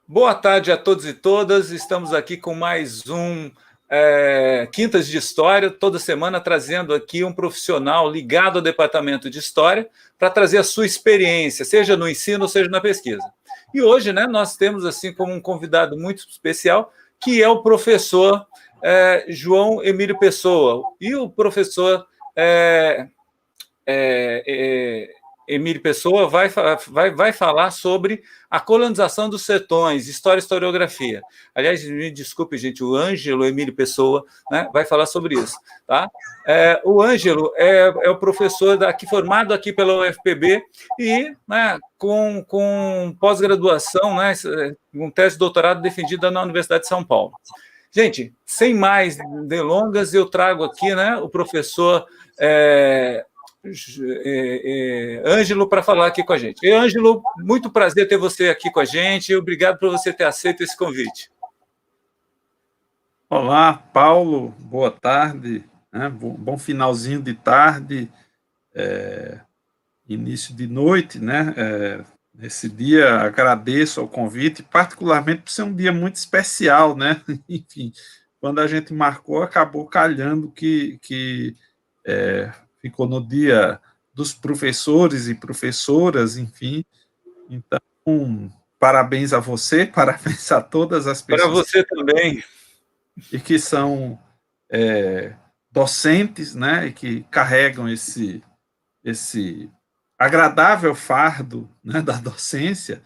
Boa tarde a todos e todas. Estamos aqui com mais um Quintas de História, toda semana trazendo aqui um profissional ligado ao departamento de História para trazer a sua experiência, seja no ensino, seja na pesquisa. E hoje, né, nós temos assim como um convidado muito especial, que é o professor João Emílio Pessoa. E o professor Emílio Pessoa vai falar sobre a colonização dos sertões, história e historiografia. Aliás, me desculpe, gente, o Ângelo Emílio Pessoa, né, vai falar sobre isso. Tá? O Ângelo é o professor formado aqui pela UFPB e, né, com pós-graduação, né, com tese de doutorado defendida na Universidade de São Paulo. Gente, sem mais delongas, eu trago aqui, né, o professor Ângelo para falar aqui com a gente. Ângelo, muito prazer ter você aqui com a gente. Obrigado por você ter aceito esse convite. Olá, Paulo. Boa tarde. Né? Bom finalzinho de tarde, início de noite, né? Nesse dia, agradeço ao convite, particularmente por ser um dia muito especial, né? Enfim, quando a gente marcou, acabou calhando que ficou no dia dos professores e professoras, enfim. Então, parabéns a você, parabéns a todas as pessoas. Para você também. E que são docentes, né, e que carregam esse agradável fardo, né, da docência,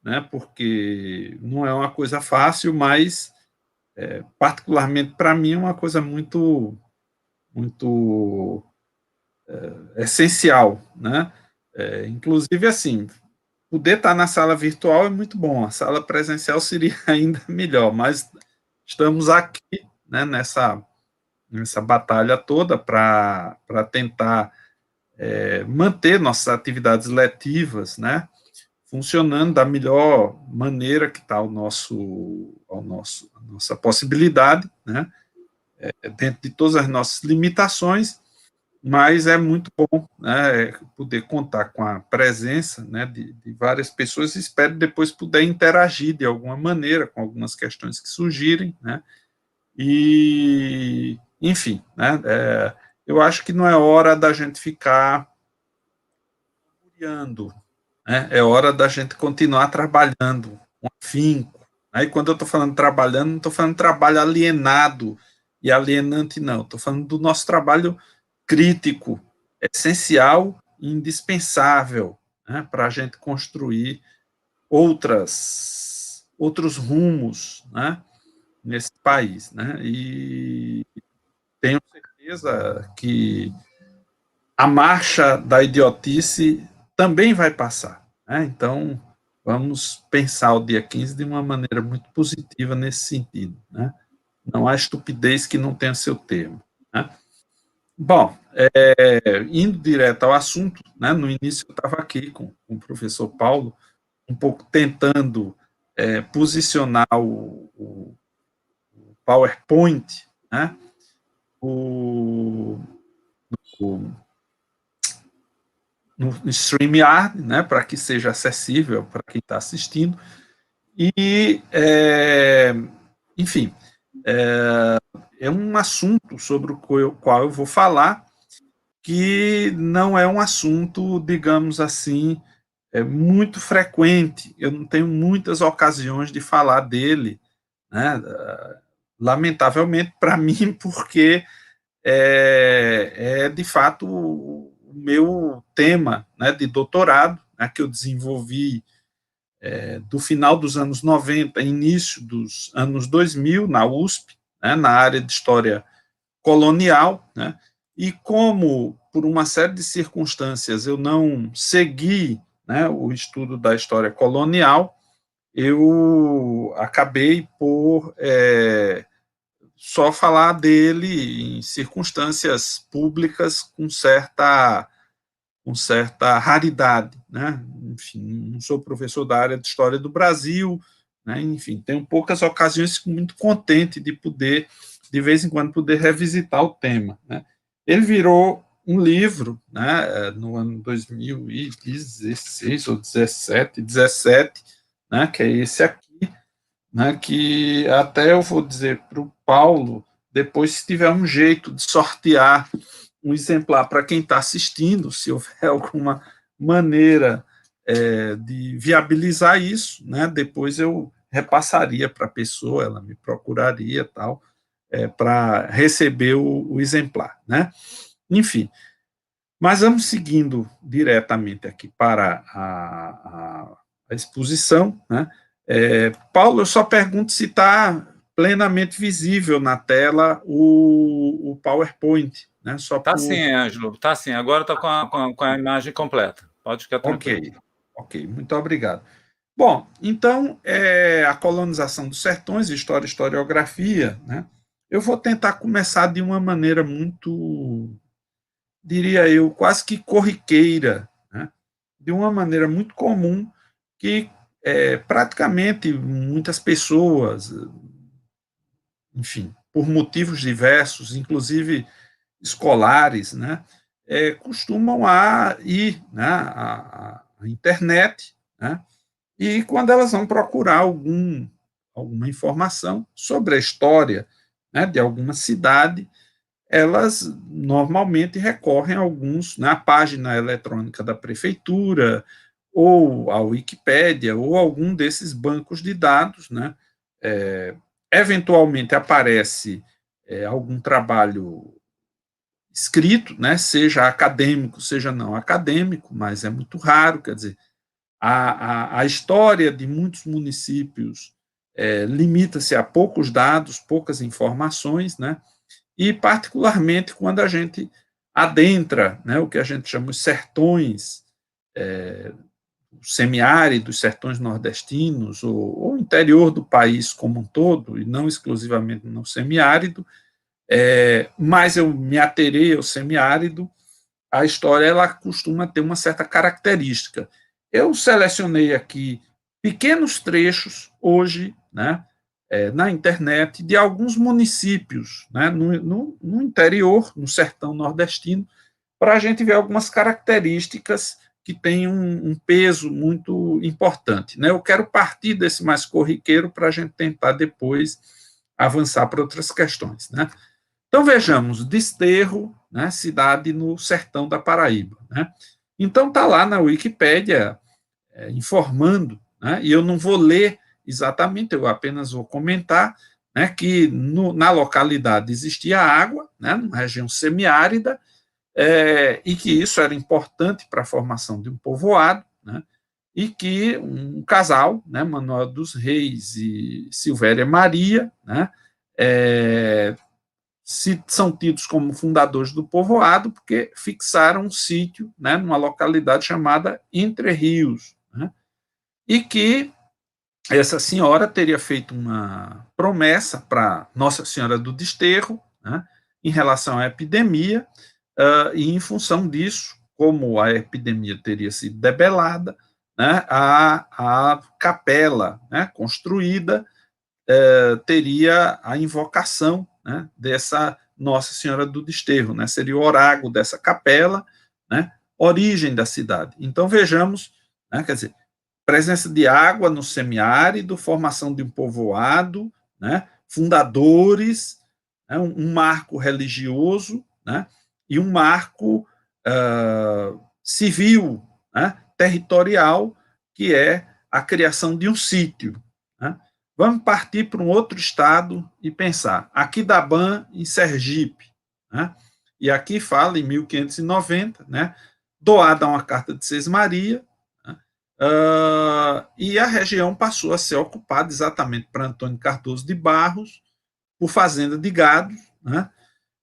né, porque não é uma coisa fácil, mas, particularmente para mim, é uma coisa muito essencial, né? Inclusive, assim, poder estar na sala virtual é muito bom, a sala presencial seria ainda melhor, mas estamos aqui, né, nessa batalha toda para tentar manter nossas atividades letivas, né, funcionando da melhor maneira que está a nossa possibilidade, né, dentro de todas as nossas limitações, mas é muito bom, né, poder contar com a presença, né, de várias pessoas. Espero depois poder interagir de alguma maneira com algumas questões que surgirem, né, e, enfim, né, eu acho que não é hora da gente ficar murmurando, né, é hora da gente continuar trabalhando com afinco. Aí, quando eu estou falando trabalhando, não estou falando trabalho alienado e alienante, não. Estou falando do nosso trabalho crítico, essencial e indispensável, né, para a gente construir outros rumos, né, nesse país, né, e tenho certeza que a marcha da idiotice também vai passar, né, então vamos pensar o dia 15 de uma maneira muito positiva nesse sentido, né, não há estupidez que não tenha seu termo, né. Bom, indo direto ao assunto, né, no início eu estava aqui com o professor Paulo, um pouco tentando posicionar o PowerPoint, né, no StreamYard, né, para que seja acessível para quem está assistindo, e, enfim, é um assunto sobre o qual eu vou falar, que não é um assunto, digamos assim, muito frequente, eu não tenho muitas ocasiões de falar dele, né, lamentavelmente para mim, porque de fato o meu tema, né, de doutorado, né, que eu desenvolvi do final dos anos 90, início dos anos 2000, na USP, né, na área de História Colonial, né, e como, por uma série de circunstâncias, eu não segui, né, o estudo da história colonial, eu acabei por só falar dele em circunstâncias públicas com certa raridade, né? Enfim, não sou professor da área de História do Brasil, né? Enfim, tenho poucas ocasiões, fico muito contente de poder, de vez em quando, poder revisitar o tema, né? Ele virou um livro, né, no ano 2016 ou 17, né, que é esse aqui, né, que até eu vou dizer para o Paulo, depois, se tiver um jeito de sortear um exemplar para quem está assistindo, se houver alguma maneira de viabilizar isso, né, depois eu repassaria para a pessoa, ela me procuraria tal, para receber o exemplar, né? Enfim, mas vamos seguindo diretamente aqui para a exposição, né? Paulo, eu só pergunto se está plenamente visível na tela o PowerPoint, né? Só Tá por... sim, Ângelo, tá sim. Agora está com a imagem completa. Pode ficar tranquilo. Ok, muito obrigado. Bom, então, a colonização dos sertões, história e historiografia, né? Eu vou tentar começar de uma maneira muito, diria eu, quase que corriqueira, né? De uma maneira muito comum, que praticamente muitas pessoas, enfim, por motivos diversos, inclusive escolares, né, costumam a ir, né, à internet, né, e quando elas vão procurar alguma informação sobre a história, né, de alguma cidade, elas normalmente recorrem a alguns, na página eletrônica da prefeitura, ou à Wikipédia, ou algum desses bancos de dados, né? Eventualmente aparece algum trabalho escrito, né? Seja acadêmico, seja não acadêmico, mas é muito raro, quer dizer, a história de muitos municípios limita-se a poucos dados, poucas informações, né? E, particularmente, quando a gente adentra, né, o que a gente chama de sertões, semiáridos, sertões nordestinos, ou interior do país como um todo, e não exclusivamente no semiárido, mas eu me aterei ao semiárido, a história ela costuma ter uma certa característica. Eu selecionei aqui pequenos trechos hoje, né, na internet, de alguns municípios, né, no interior, no sertão nordestino, para a gente ver algumas características que têm um peso muito importante. Né? Eu quero partir desse mais corriqueiro para a gente tentar depois avançar para outras questões. Né? Então, vejamos, Desterro, né, cidade no sertão da Paraíba. Né? Então, está lá na Wikipédia informando, né, e eu não vou ler exatamente, eu apenas vou comentar, né, que na localidade existia água, né, numa região semiárida, e que isso era importante para a formação de um povoado, né, e que um casal, né, Manuel dos Reis e Silvéria Maria, né, são tidos como fundadores do povoado porque fixaram um sítio, né, numa localidade chamada Entre Rios, né, e que essa senhora teria feito uma promessa para Nossa Senhora do Desterro, né, em relação à epidemia, e em função disso, como a epidemia teria sido debelada, né, a capela, né, construída teria a invocação, né, dessa Nossa Senhora do Desterro, né, seria o oráculo dessa capela, né, origem da cidade. Então vejamos, né, quer dizer, presença de água no semiárido, formação de um povoado, né, fundadores, né, um marco religioso, né, e um marco civil, né, territorial, que é a criação de um sítio. Né. Vamos partir para um outro estado e pensar. Aquidauã, em Sergipe. Né, e aqui fala, em 1590, né, doada uma carta de Sesmaria, e a região passou a ser ocupada exatamente para Antônio Cardoso de Barros, por fazenda de gado, né?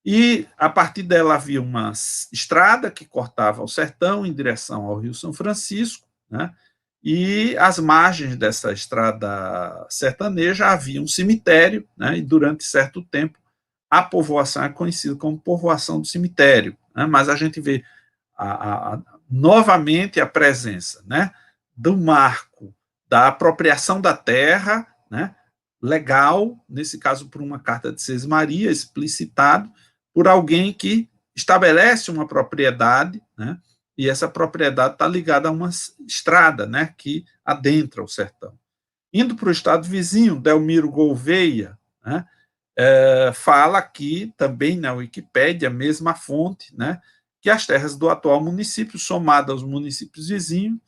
E a partir dela havia uma estrada que cortava o sertão em direção ao Rio São Francisco, né? E às margens dessa estrada sertaneja havia um cemitério, né? E durante certo tempo a povoação é conhecida como povoação do cemitério, né? Mas a gente vê novamente a presença, né, do marco da apropriação da terra, né, legal, nesse caso por uma carta de Sesmaria, explicitado por alguém que estabelece uma propriedade, né, e essa propriedade está ligada a uma estrada, né, que adentra o sertão. Indo para o estado vizinho, Delmiro Gouveia, né, fala aqui também na Wikipédia, mesma fonte, né, que as terras do atual município, somadas aos municípios vizinhos,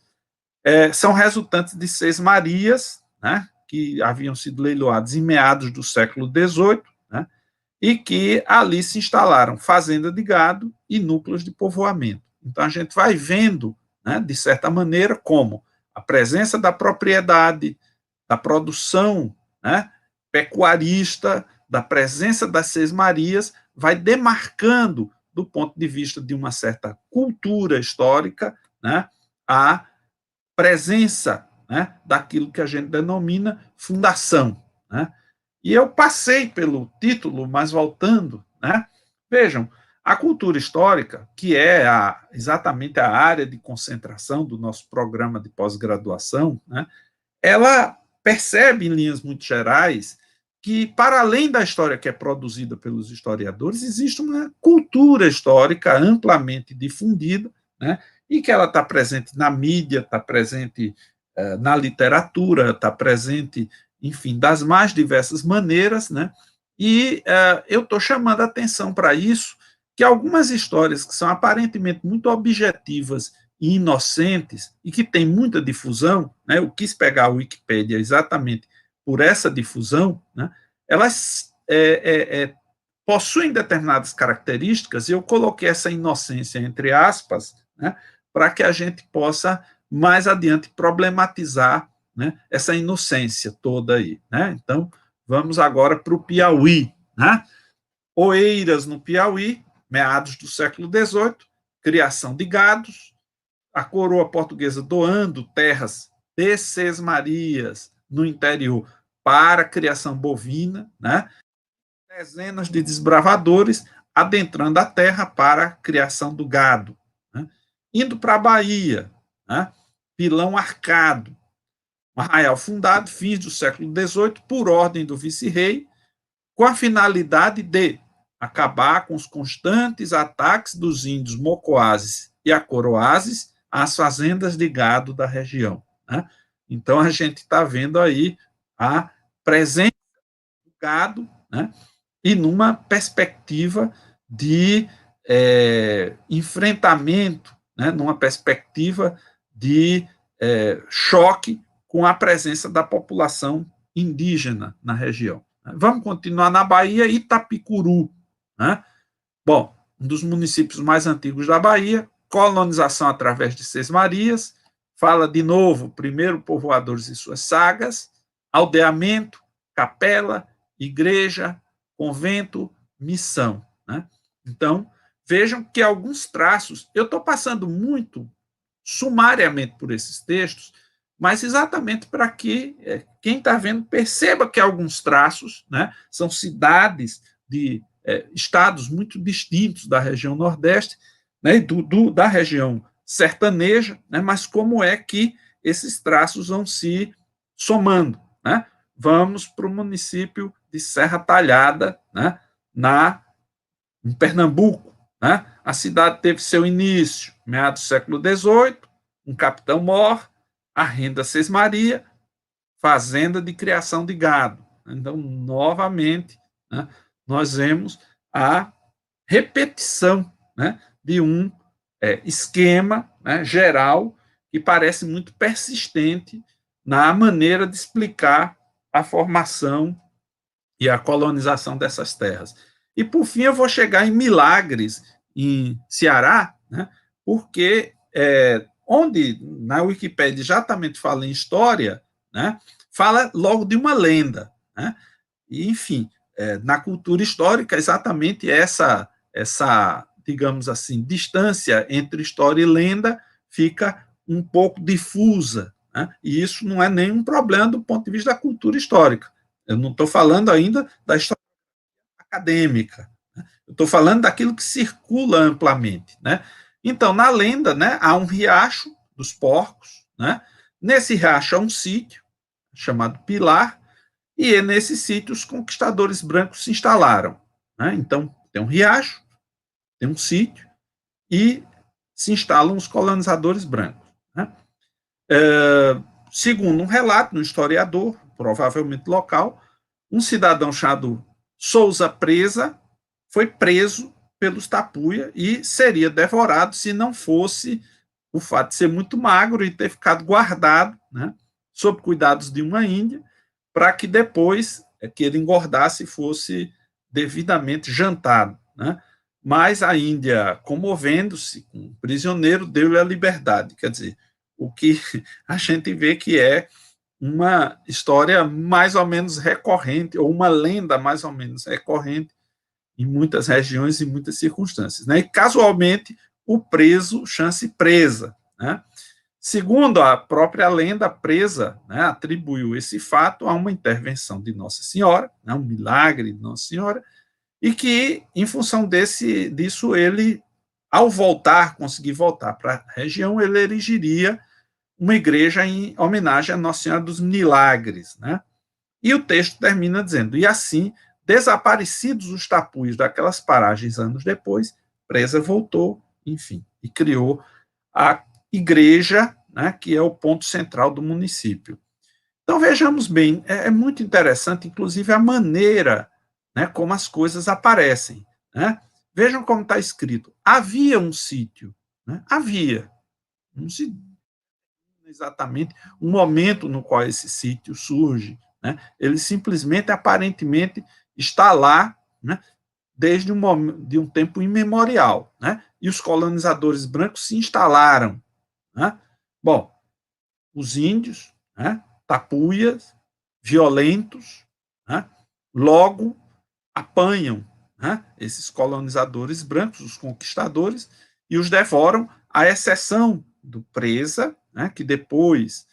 são resultantes de sesmarias, né, que haviam sido leiloadas em meados do século XVIII, né, e que ali se instalaram fazenda de gado e núcleos de povoamento. Então, a gente vai vendo, né, de certa maneira, como a presença da propriedade, da produção, né, pecuarista, da presença das sesmarias, vai demarcando, do ponto de vista de uma certa cultura histórica, né, a presença, né, daquilo que a gente denomina fundação. Né? E eu passei pelo título, mas voltando, né, vejam, a cultura histórica, que é exatamente a área de concentração do nosso programa de pós-graduação, né, ela percebe, em linhas muito gerais, que, para além da história que é produzida pelos historiadores, existe uma cultura histórica amplamente difundida, né, e que ela está presente na mídia, está presente na literatura, está presente, enfim, das mais diversas maneiras, né, e eu estou chamando a atenção para isso, que algumas histórias que são aparentemente muito objetivas e inocentes e que têm muita difusão, né, eu quis pegar a Wikipédia exatamente por essa difusão, né, elas possuem determinadas características, e eu coloquei essa inocência entre aspas, né, para que a gente possa, mais adiante, problematizar, né, essa inocência toda aí. Né? Então, vamos agora para o Piauí. Né? Oeiras, no Piauí, meados do século XVIII, criação de gados, a coroa portuguesa doando terras de sesmarias no interior para a criação bovina, né? Dezenas de desbravadores adentrando a terra para a criação do gado. Né? Indo para a Bahia, né? Pilão Arcado, um arraial fundado, fins do século XVIII, por ordem do vice-rei, com a finalidade de acabar com os constantes ataques dos índios mocoazes e acoroazes às fazendas de gado da região. Né? Então, a gente está vendo aí a presença do gado, né? E numa perspectiva de enfrentamento, né? Numa perspectiva de choque com a presença da população indígena na região. Vamos continuar na Bahia, Itapicuru. Né? Bom, um dos municípios mais antigos da Bahia, colonização através de sesmarias, fala de novo, primeiro povoadores e suas sagas, aldeamento, capela, igreja, convento, missão. Né? Então, vejam que alguns traços, eu estou passando muito sumariamente por esses textos, mas exatamente para que quem está vendo perceba que alguns traços, né, são cidades de estados muito distintos da região Nordeste, né, da região sertaneja, né, mas como é que esses traços vão se somando. Né? Vamos para o município de Serra Talhada, né, em Pernambuco. Né? A cidade teve seu início meados do século XVIII, um capitão mor, a renda sesmaria, fazenda de criação de gado. Então, novamente, né, nós vemos a repetição, né, de um esquema, né, geral que parece muito persistente na maneira de explicar a formação e a colonização dessas terras. E, por fim, eu vou chegar em Milagres, em Ceará, né, porque onde na Wikipédia exatamente fala em história, né, fala logo de uma lenda. Né? E, enfim, na cultura histórica, exatamente essa, digamos assim, distância entre história e lenda fica um pouco difusa. Né? E isso não é nenhum problema do ponto de vista da cultura histórica. Eu não estou falando ainda da história acadêmica. Né? Eu estou falando daquilo que circula amplamente. Né? Então, na lenda, né, há um riacho dos porcos. Né? Nesse riacho há um sítio chamado Pilar, e é nesse sítio os conquistadores brancos se instalaram. Né? Então, tem um riacho, tem um sítio, e se instalam os colonizadores brancos. Né? segundo um relato, um historiador, provavelmente local, um cidadão chamado Souza Presa foi preso pelos tapuia e seria devorado se não fosse o fato de ser muito magro e ter ficado guardado, né, sob cuidados de uma índia, para que depois que ele engordasse e fosse devidamente jantado, né? Mas a Índia, comovendo-se com o prisioneiro, deu-lhe a liberdade. Quer dizer, o que a gente vê que é uma história mais ou menos recorrente, ou uma lenda mais ou menos recorrente em muitas regiões e muitas circunstâncias, né? E casualmente o preso chama-se Presa, né? Segundo a própria lenda, Presa, né, atribuiu esse fato a uma intervenção de Nossa Senhora, né, um milagre de Nossa Senhora, e que, em função disso, ele, ao voltar, conseguir voltar para a região, ele erigiria uma igreja em homenagem a Nossa Senhora dos Milagres, né? E o texto termina dizendo, e assim, desaparecidos os tapuios daquelas paragens anos depois, Presa voltou, enfim, e criou a igreja, né, que é o ponto central do município. Então, vejamos bem, é muito interessante, inclusive, a maneira, né, como as coisas aparecem, né? Vejam como está escrito. Havia um sítio, né? Havia. Não se exatamente o momento no qual esse sítio surge, né? Ele simplesmente, aparentemente, está lá, né, desde de um tempo imemorial, né? E os colonizadores brancos se instalaram, né? Bom, os índios, né, tapuias, violentos, né, logo apanham, né, esses colonizadores brancos, os conquistadores, e os devoram, à exceção do Presa, né, que depois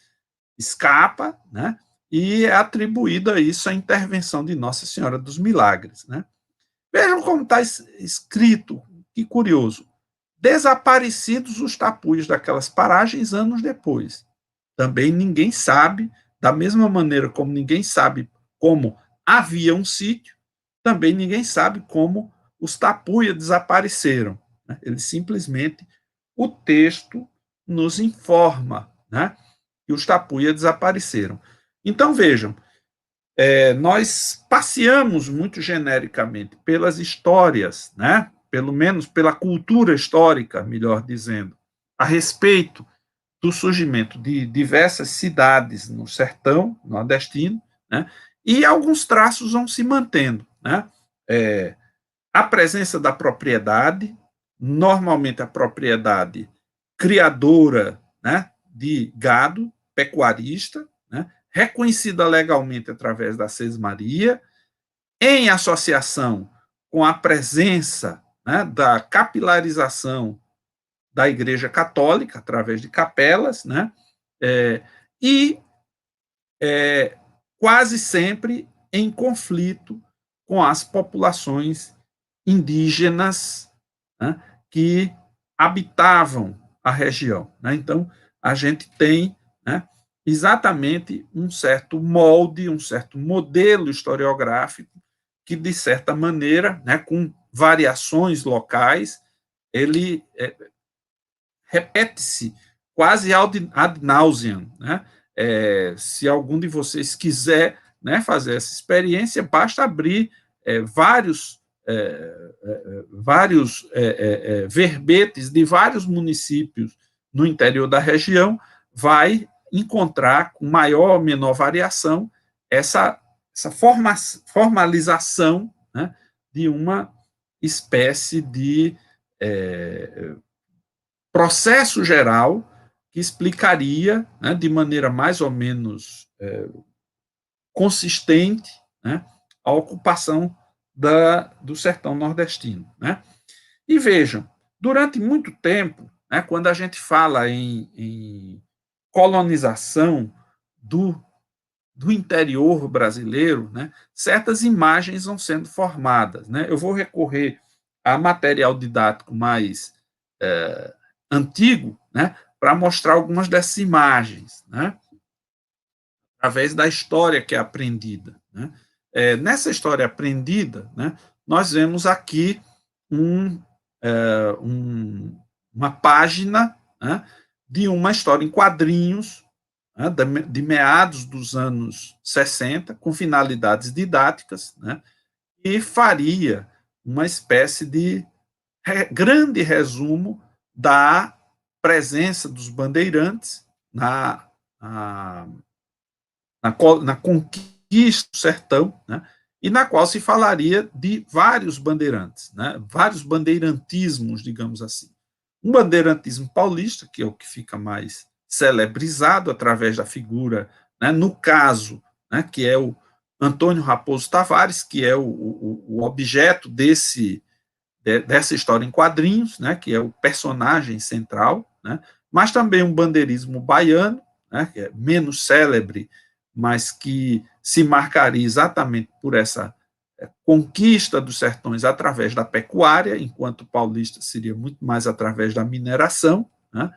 escapa, né, e é atribuída isso à intervenção de Nossa Senhora dos Milagres. Né. Vejam como está escrito, que curioso. Desaparecidos os tapuios daquelas paragens anos depois. Também ninguém sabe, da mesma maneira como ninguém sabe como havia um sítio, também ninguém sabe como os tapuia desapareceram. Né? Eles simplesmente, o texto nos informa, né, que os tapuia desapareceram. Então, vejam, nós passeamos muito genericamente pelas histórias, né, pelo menos pela cultura histórica, melhor dizendo, a respeito do surgimento de diversas cidades no sertão nordestino, né, e alguns traços vão se mantendo. Né? A presença da propriedade, normalmente a propriedade criadora, né, de gado, pecuarista, né, reconhecida legalmente através da sesmaria, em associação com a presença, né, da capilarização da Igreja Católica, através de capelas, né, e quase sempre em conflito com as populações indígenas, né, que habitavam a região. Né? Então, a gente tem, né, exatamente um certo molde, um certo modelo historiográfico que, de certa maneira, né, com variações locais, ele repete-se quase ad nauseam. Né? Se algum de vocês quiser, né, fazer essa experiência, basta abrir vários verbetes de vários municípios no interior da região, vai encontrar, com maior ou menor variação, essa formalização, né, de uma espécie de processo geral que explicaria, né, de maneira mais ou menos consistente, né, a ocupação do sertão nordestino. Né? E vejam, durante muito tempo, né, quando a gente fala em colonização do interior brasileiro, né, certas imagens vão sendo formadas. Né? Eu vou recorrer a material didático mais antigo, né, para mostrar algumas dessas imagens, né, através da história que é aprendida. Né. Nessa história aprendida, né, nós vemos aqui uma página, né, de uma história em quadrinhos, né, de meados dos anos 60, com finalidades didáticas, né, e faria uma espécie de grande resumo da presença dos bandeirantes na conquista do sertão, né, e na qual se falaria de vários bandeirantes, né, vários bandeirantismos, digamos assim. Um bandeirantismo paulista, que é o que fica mais celebrizado através da figura, né, no caso, né, que é o Antônio Raposo Tavares, que é o objeto dessa história em quadrinhos, né, que é o personagem central, né, mas também um bandeirismo baiano, né, que é menos célebre, mas que se marcaria exatamente por essa conquista dos sertões através da pecuária, enquanto o paulista seria muito mais através da mineração, né,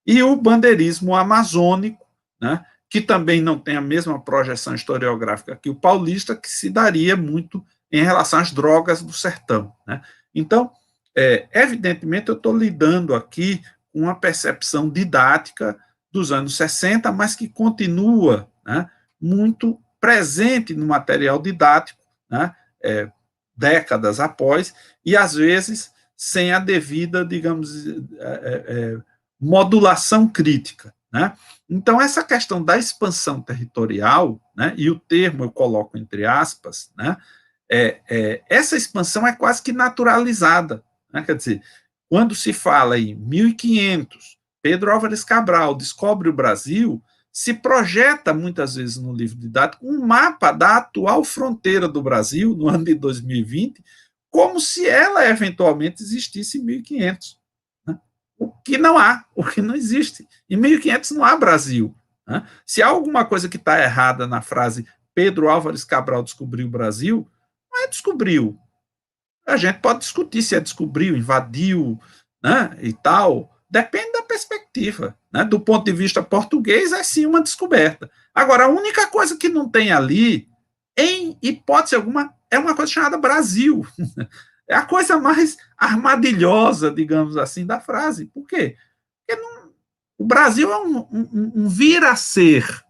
e o bandeirismo amazônico, né, que também não tem a mesma projeção historiográfica que o paulista, que se daria muito em relação às drogas do sertão. Né. Então, evidentemente, eu estou lidando aqui com uma percepção didática dos anos 60, mas que continua, né, muito presente no material didático, né, décadas após, e às vezes sem a devida, digamos, modulação crítica. Né? Então, essa questão da expansão territorial, né, e o termo eu coloco entre aspas, né, essa expansão é quase que naturalizada. Né? Quer dizer, quando se fala em 1500, Pedro Álvares Cabral descobre o Brasil, se projeta muitas vezes no livro didático um mapa da atual fronteira do Brasil, no ano de 2020, como se ela eventualmente existisse em 1500. Né? O que não há, o que não existe. Em 1500 não há Brasil. Né? Se há alguma coisa que está errada na frase Pedro Álvares Cabral descobriu o Brasil, não é descobriu. A gente pode discutir se é descobriu, invadiu, né, e tal. Depende da perspectiva. Né? Do ponto de vista português, é sim uma descoberta. Agora, a única coisa que não tem ali, em hipótese alguma, é uma coisa chamada Brasil. É a coisa mais armadilhosa, digamos assim, da frase. Por quê? Porque o Brasil é um vir a ser.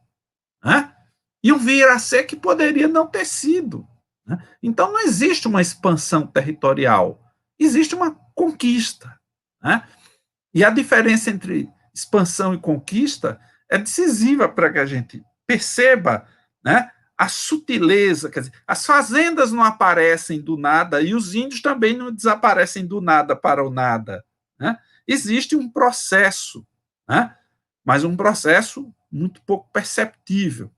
Né? E um vir a ser que poderia não ter sido. Né? Então, não existe uma expansão territorial, existe uma conquista. Né? E a diferença entre expansão e conquista é decisiva para que a gente perceba, né, a sutileza. Quer dizer, as fazendas não aparecem do nada e os índios também não desaparecem do nada para o nada. Né? Existe um processo, né, mas um processo muito pouco perceptível.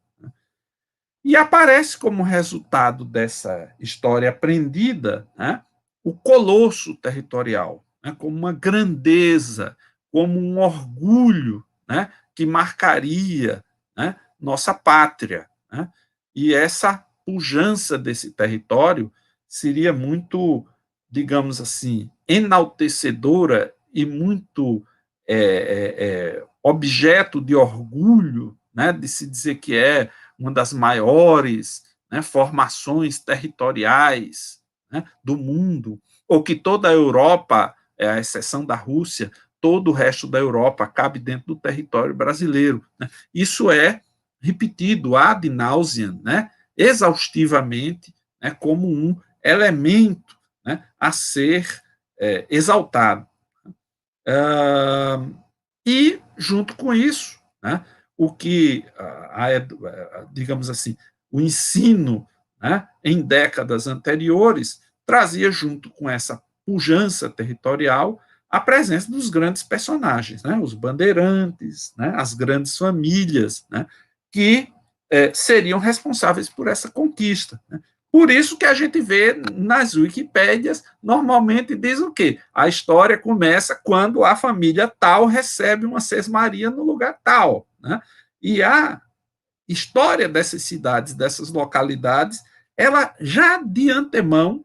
E aparece como resultado dessa história aprendida, né, o colosso territorial, né, como uma grandeza, como um orgulho, né, que marcaria, né, nossa pátria. Né, e essa pujança desse território seria muito, digamos assim, enaltecedora e muito objeto de orgulho, né, de se dizer que é uma das maiores, né, formações territoriais, né, do mundo, ou que toda a Europa, à exceção da Rússia, todo o resto da Europa cabe dentro do território brasileiro. Né? Isso é repetido ad nauseam, né, exaustivamente, né, como um elemento, né, a ser exaltado. E, junto com isso, né, o que, digamos assim, o ensino, né, em décadas anteriores trazia junto com essa pujança territorial a presença dos grandes personagens, né, os bandeirantes, né, as grandes famílias, né, que seriam responsáveis por essa conquista. Né. Por isso que a gente vê nas Wikipédias, normalmente diz o quê? A história começa quando a família tal recebe uma sesmaria no lugar tal. Né? E a história dessas cidades, dessas localidades, ela já de antemão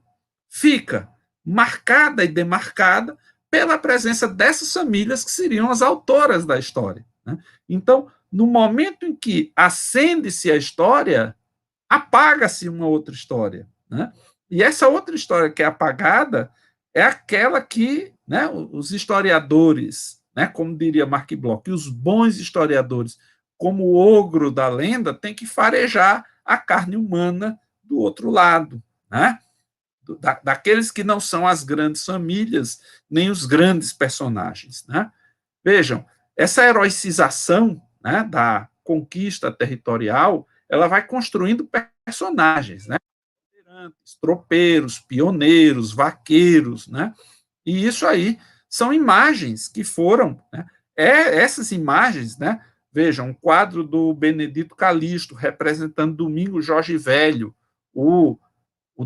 fica marcada e demarcada pela presença dessas famílias que seriam as autoras da história. Né? Então, no momento em que acende-se a história, apaga-se uma outra história. Né? E essa outra história que é apagada é aquela que, né, os historiadores, né, como diria Mark Bloch, os bons historiadores como o ogro da lenda, tem que farejar a carne humana do outro lado, né? Daqueles que não são as grandes famílias, nem os grandes personagens, né? Vejam, essa heroicização, né, da conquista territorial, ela vai construindo personagens, né? Tropeiros, pioneiros, vaqueiros, né? E isso aí são imagens que foram, né? Essas imagens, né? Vejam, um quadro do Benedito Calixto representando Domingo Jorge Velho, o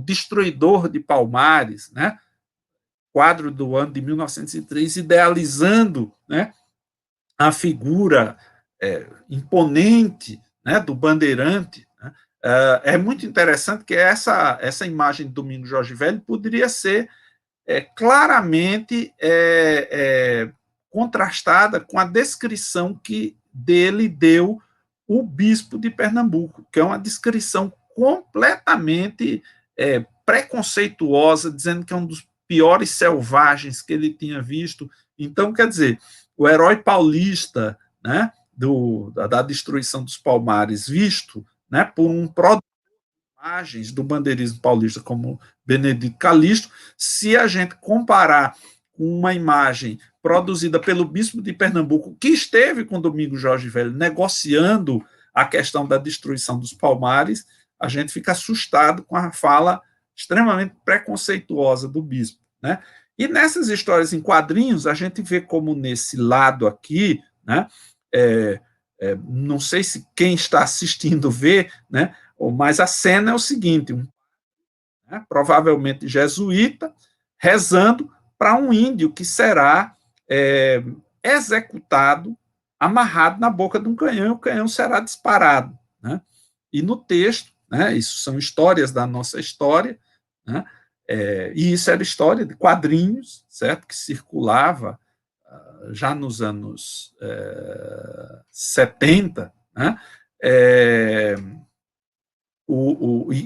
destruidor de Palmares, né? Quadro do ano de 1903, idealizando, né, a figura imponente, né, do bandeirante. Né? É muito interessante que essa imagem de Domingo Jorge Velho poderia ser claramente contrastada com a descrição que dele deu o bispo de Pernambuco, que é uma descrição completamente preconceituosa, dizendo que é um dos piores selvagens que ele tinha visto. Então, quer dizer, o herói paulista, né, da destruição dos Palmares, visto, né, por um produtor de imagens do bandeirismo paulista como Benedito Calixto, se a gente comparar com uma imagem produzida pelo bispo de Pernambuco, que esteve com Domingo Jorge Velho negociando a questão da destruição dos Palmares, a gente fica assustado com a fala extremamente preconceituosa do bispo, né? E nessas histórias em quadrinhos, a gente vê como nesse lado aqui, né, não sei se quem está assistindo vê, né, mas a cena é o seguinte, né, provavelmente jesuíta, rezando para um índio que será executado, amarrado na boca de um canhão, e o canhão será disparado. Né? E no texto, né, isso são histórias da nossa história, né, e isso era história de quadrinhos, certo? Que circulava já nos anos 70, né?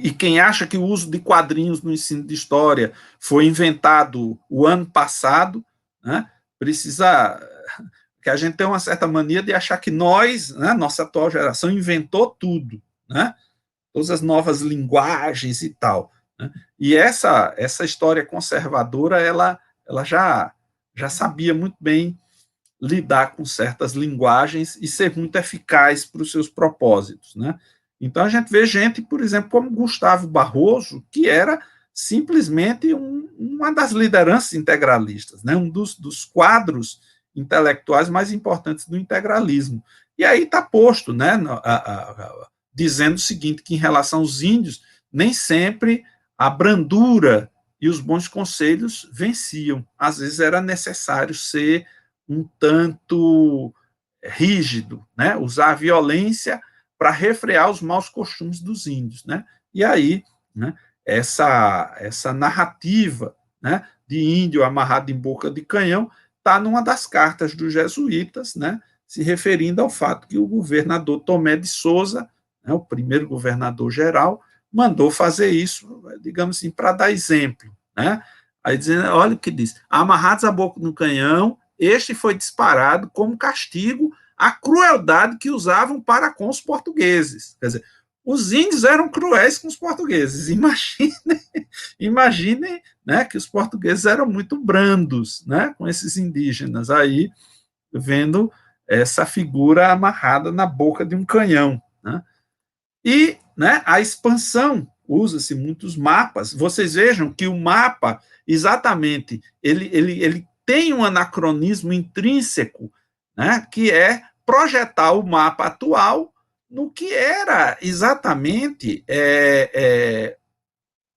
E quem acha que o uso de quadrinhos no ensino de história foi inventado o ano passado, né, precisa que a gente tem uma certa mania de achar que nós, né, nossa atual geração, inventou tudo, né, todas as novas linguagens e tal. Né, e essa história conservadora, ela já sabia muito bem lidar com certas linguagens e ser muito eficaz para os seus propósitos, né? Então a gente vê gente, por exemplo, como Gustavo Barroso, que era simplesmente uma das lideranças integralistas, né? Um dos quadros intelectuais mais importantes do integralismo. E aí está posto, né, dizendo o seguinte, que em relação aos índios, nem sempre a brandura e os bons conselhos venciam. Às vezes era necessário ser um tanto rígido, né? Usar a violência para refrear os maus costumes dos índios, né? E aí, né, essa narrativa, né, de índio amarrado em boca de canhão está numa das cartas dos jesuítas, né, se referindo ao fato que o governador Tomé de Souza, né, o primeiro governador geral, mandou fazer isso, digamos assim, para dar exemplo, né? Aí dizendo, olha o que diz, amarrados à boca do canhão, este foi disparado como castigo à crueldade que usavam para com os portugueses. Quer dizer, os índios eram cruéis com os portugueses. Imaginem, né, que os portugueses eram muito brandos, né, com esses indígenas aí, vendo essa figura amarrada na boca de um canhão. Né? E, né, a expansão, usa-se muitos mapas. Vocês vejam que o mapa, exatamente, ele tem um anacronismo intrínseco, né, que é projetar o mapa atual no que era exatamente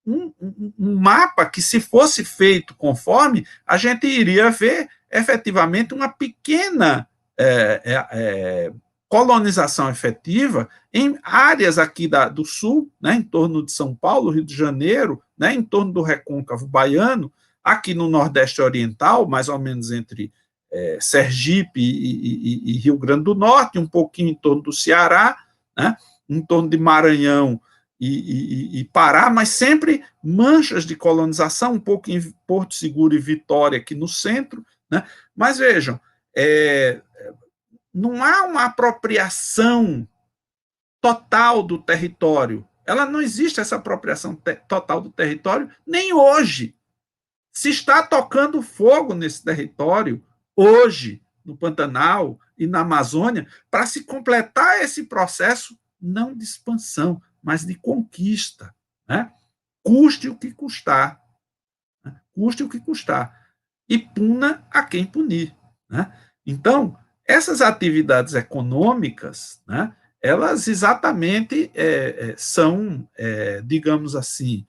um mapa que, se fosse feito conforme, a gente iria ver efetivamente uma pequena colonização efetiva em áreas aqui do sul, né, em torno de São Paulo, Rio de Janeiro, né, em torno do Recôncavo Baiano, aqui no Nordeste Oriental, mais ou menos entre Sergipe e Rio Grande do Norte, um pouquinho em torno do Ceará, né, em torno de Maranhão e Pará, mas sempre manchas de colonização, um pouco em Porto Seguro e Vitória, aqui no centro. Né, mas vejam, não há uma apropriação total do território. Ela não existe, essa apropriação total do território, nem hoje. Se está tocando fogo nesse território, hoje, no Pantanal e na Amazônia, para se completar esse processo, não de expansão, mas de conquista. Né? Custe o que custar. Né? Custe o que custar. E puna a quem punir. Né? Então, essas atividades econômicas, né, elas exatamente são, digamos assim,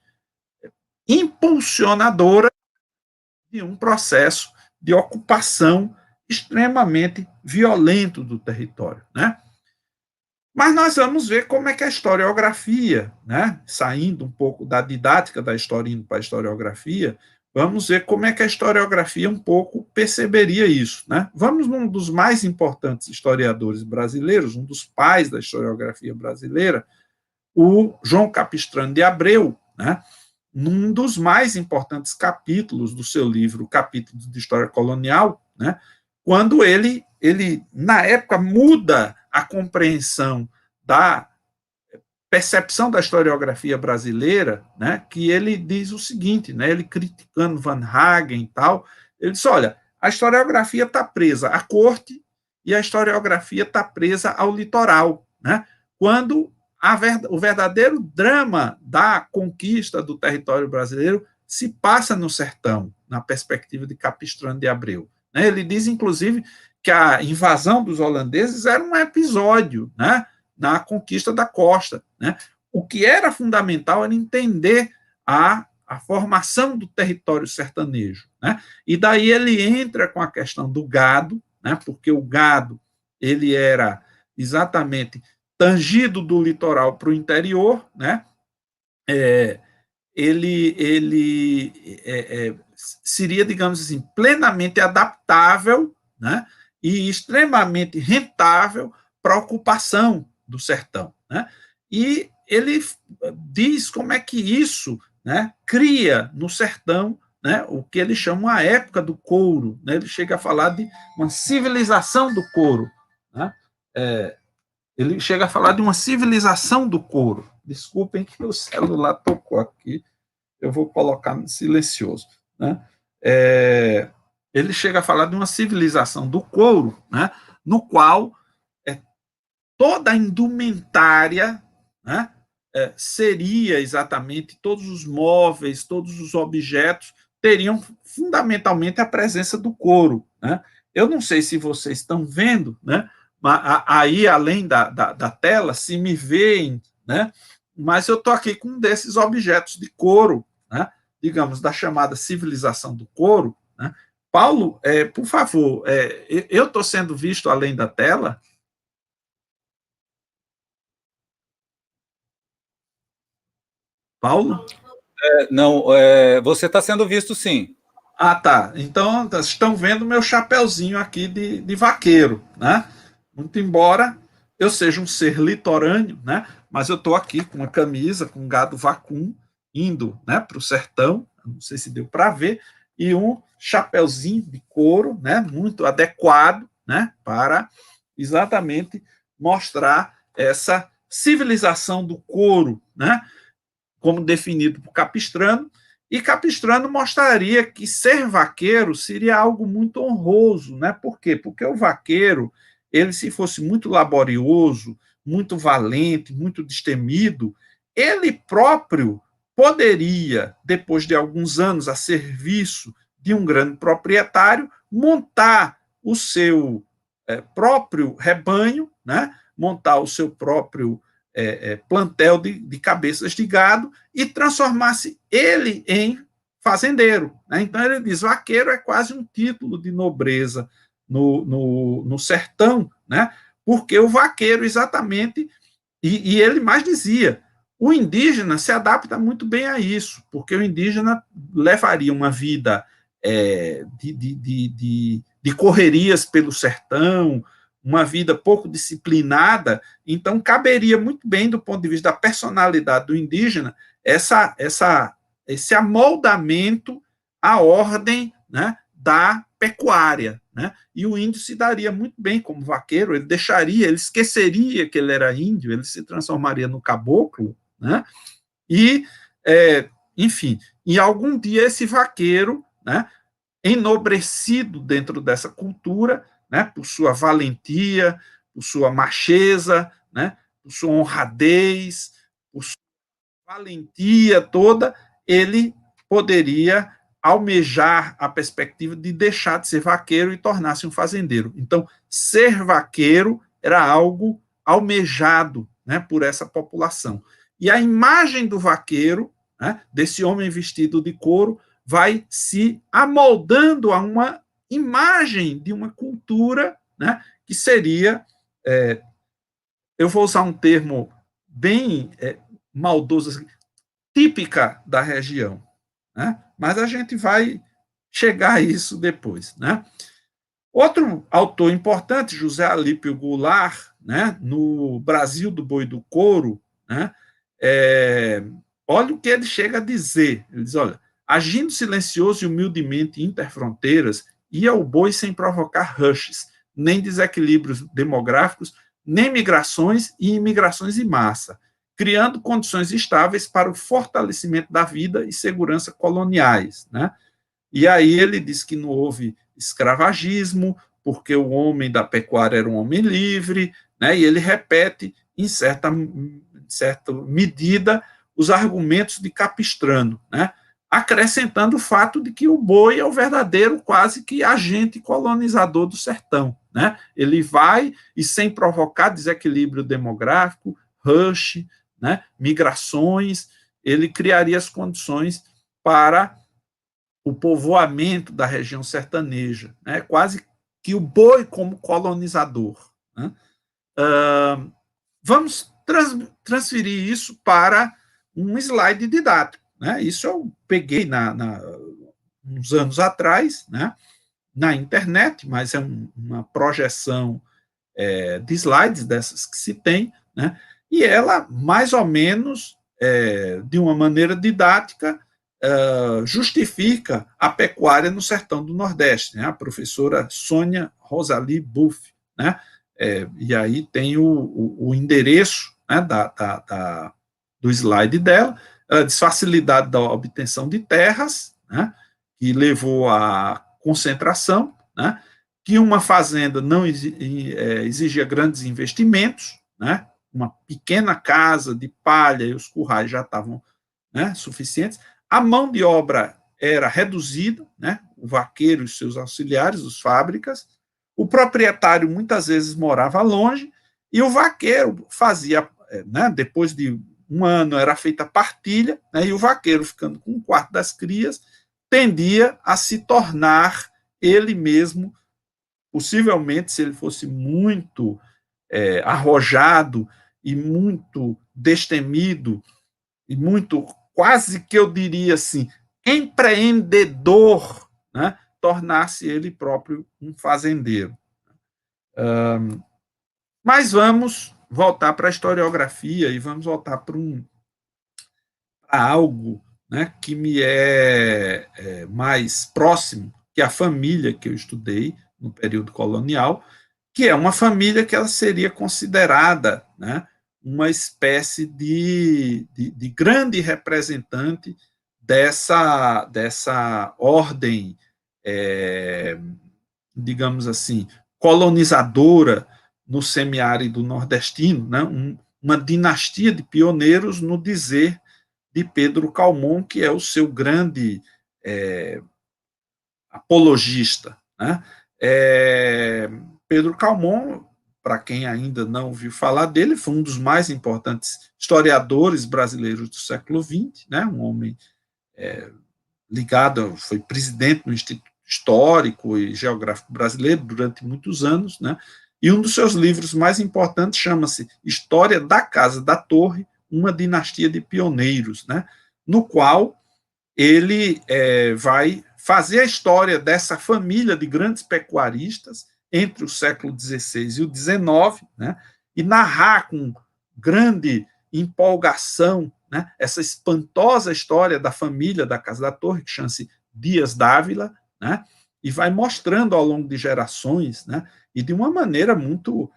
impulsionadoras de um processo de ocupação extremamente violento do território. Né? Mas nós vamos ver como é que a historiografia, né, saindo um pouco da didática da história, indo para a historiografia, vamos ver como é que a historiografia um pouco perceberia isso. Né? Vamos num dos mais importantes historiadores brasileiros, um dos pais da historiografia brasileira, o João Capistrano de Abreu, né? Num dos mais importantes capítulos do seu livro, Capítulos de História Colonial, né? Quando ele, na época, muda a compreensão da percepção da historiografia brasileira, né, que ele diz o seguinte, né, ele criticando Van Hagen e tal, ele diz, olha, a historiografia está presa à corte e a historiografia está presa ao litoral, né, quando o verdadeiro drama da conquista do território brasileiro se passa no sertão, na perspectiva de Capistrano de Abreu. Né, ele diz, inclusive, que a invasão dos holandeses era um episódio, né, na conquista da costa. Né? O que era fundamental era entender a formação do território sertanejo. Né? E daí ele entra com a questão do gado, né? Porque o gado ele era exatamente tangido do litoral para o interior, né? Ele seria, digamos assim, plenamente adaptável, né? E extremamente rentável para a ocupação do sertão. Né? E ele diz como é que isso, né, cria no sertão, né, o que ele chama a época do couro. Né? Ele chega a falar de uma civilização do couro. Né? Ele chega a falar de uma civilização do couro. Desculpem que o celular tocou aqui, eu vou colocar no silencioso. Né? Ele chega a falar de uma civilização do couro, né, no qual toda a indumentária, né, seria exatamente, todos os móveis, todos os objetos teriam fundamentalmente a presença do couro. Né? Eu não sei se vocês estão vendo, né, aí além da tela, se me veem, né, mas eu estou aqui com um desses objetos de couro, né, digamos, da chamada civilização do couro. Né? Paulo, por favor, eu estou sendo visto além da tela? Paulo? Não, você está sendo visto sim. Ah, tá. Então, estão vendo meu chapeuzinho aqui de vaqueiro, né? Muito embora eu seja um ser litorâneo, né? Mas eu estou aqui com uma camisa, com um gado vacum, indo, né, para o sertão, não sei se deu para ver, e um chapeuzinho de couro, né, muito adequado, né, para exatamente mostrar essa civilização do couro, né, como definido por Capistrano, e Capistrano mostraria que ser vaqueiro seria algo muito honroso, né? Por quê? Porque o vaqueiro, ele se fosse muito laborioso, muito valente, muito destemido, ele próprio poderia, depois de alguns anos a serviço de um grande proprietário, montar o seu próprio rebanho, né? Montar o seu próprio plantel de cabeças de gado e transformasse ele em fazendeiro. Né? Então ele diz, vaqueiro é quase um título de nobreza no sertão, né? Porque o vaqueiro exatamente, e ele mais dizia, o indígena se adapta muito bem a isso, porque o indígena levaria uma vida de correrias pelo sertão, uma vida pouco disciplinada, então caberia muito bem, do ponto de vista da personalidade do indígena, esse amoldamento à ordem, né, da pecuária, né? E o índio se daria muito bem como vaqueiro, ele esqueceria que ele era índio, ele se transformaria no caboclo, né? E, enfim, e algum dia esse vaqueiro, né, enobrecido dentro dessa cultura, né, por sua valentia, por sua macheza, né, por sua honradez, por sua valentia toda, ele poderia almejar a perspectiva de deixar de ser vaqueiro e tornar-se um fazendeiro. Então, ser vaqueiro era algo almejado, né, por essa população. E a imagem do vaqueiro, né, desse homem vestido de couro, vai se amoldando a uma imagem de uma cultura, né, que seria, eu vou usar um termo bem maldoso, assim, típica da região, né? Mas a gente vai chegar a isso depois, né? Outro autor importante, José Alípio Goulart, né, no Brasil do Boi do Couro, né, olha o que ele chega a dizer. Ele diz, olha, agindo silencioso e humildemente interfronteiras, ia o boi sem provocar rushes, nem desequilíbrios demográficos, nem migrações e imigrações em massa, criando condições estáveis para o fortalecimento da vida e segurança coloniais, né? E aí ele diz que não houve escravagismo, porque o homem da pecuária era um homem livre, né? E ele repete, em certa medida, os argumentos de Capistrano, né? Acrescentando o fato de que o boi é o verdadeiro quase que agente colonizador do sertão, né? Ele vai e, sem provocar desequilíbrio demográfico, rush, né, migrações, ele criaria as condições para o povoamento da região sertaneja, né, quase que o boi como colonizador. Né? Vamos transferir isso para um slide didático. Né? Isso eu peguei uns anos atrás, né, na internet, mas é uma projeção de slides dessas que se tem, né? E ela, mais ou menos, de uma maneira didática, justifica a pecuária no sertão do Nordeste, né? A professora Sônia Rosalie Buff, né? E aí tem o endereço, né, do slide dela, de facilidade da obtenção de terras, né, que levou à concentração, né, que uma fazenda não exigia grandes investimentos, né, uma pequena casa de palha e os currais já estavam, né, suficientes, a mão de obra era reduzida, né, o vaqueiro e os seus auxiliares, os fábricas, o proprietário muitas vezes morava longe, e o vaqueiro fazia, né, depois de um ano era feita a partilha, né, e o vaqueiro, ficando com um quarto das crias, tendia a se tornar ele mesmo, possivelmente, se ele fosse muito arrojado e muito destemido, e muito, quase que eu diria assim, empreendedor, né, tornar-se ele próprio um fazendeiro. Mas vamos voltar para a historiografia e vamos voltar para algo, né, que me é mais próximo, que é a família que eu estudei no período colonial, que é uma família que ela seria considerada, né, uma espécie de grande representante dessa ordem, digamos assim, colonizadora no semiárido nordestino, né, uma dinastia de pioneiros, no dizer de Pedro Calmon, que é o seu grande apologista. Né? Pedro Calmon, para quem ainda não ouviu falar dele, foi um dos mais importantes historiadores brasileiros do século XX, né? Um homem ligado, foi presidente do Instituto Histórico e Geográfico Brasileiro durante muitos anos, né? E um dos seus livros mais importantes chama-se História da Casa da Torre, uma dinastia de pioneiros, né? No qual ele vai fazer a história dessa família de grandes pecuaristas entre o século XVI e o XIX, né, e narrar com grande empolgação, né, essa espantosa história da família da Casa da Torre, que chama-se Dias Dávila, né, e vai mostrando ao longo de gerações, né, e de uma maneira muito,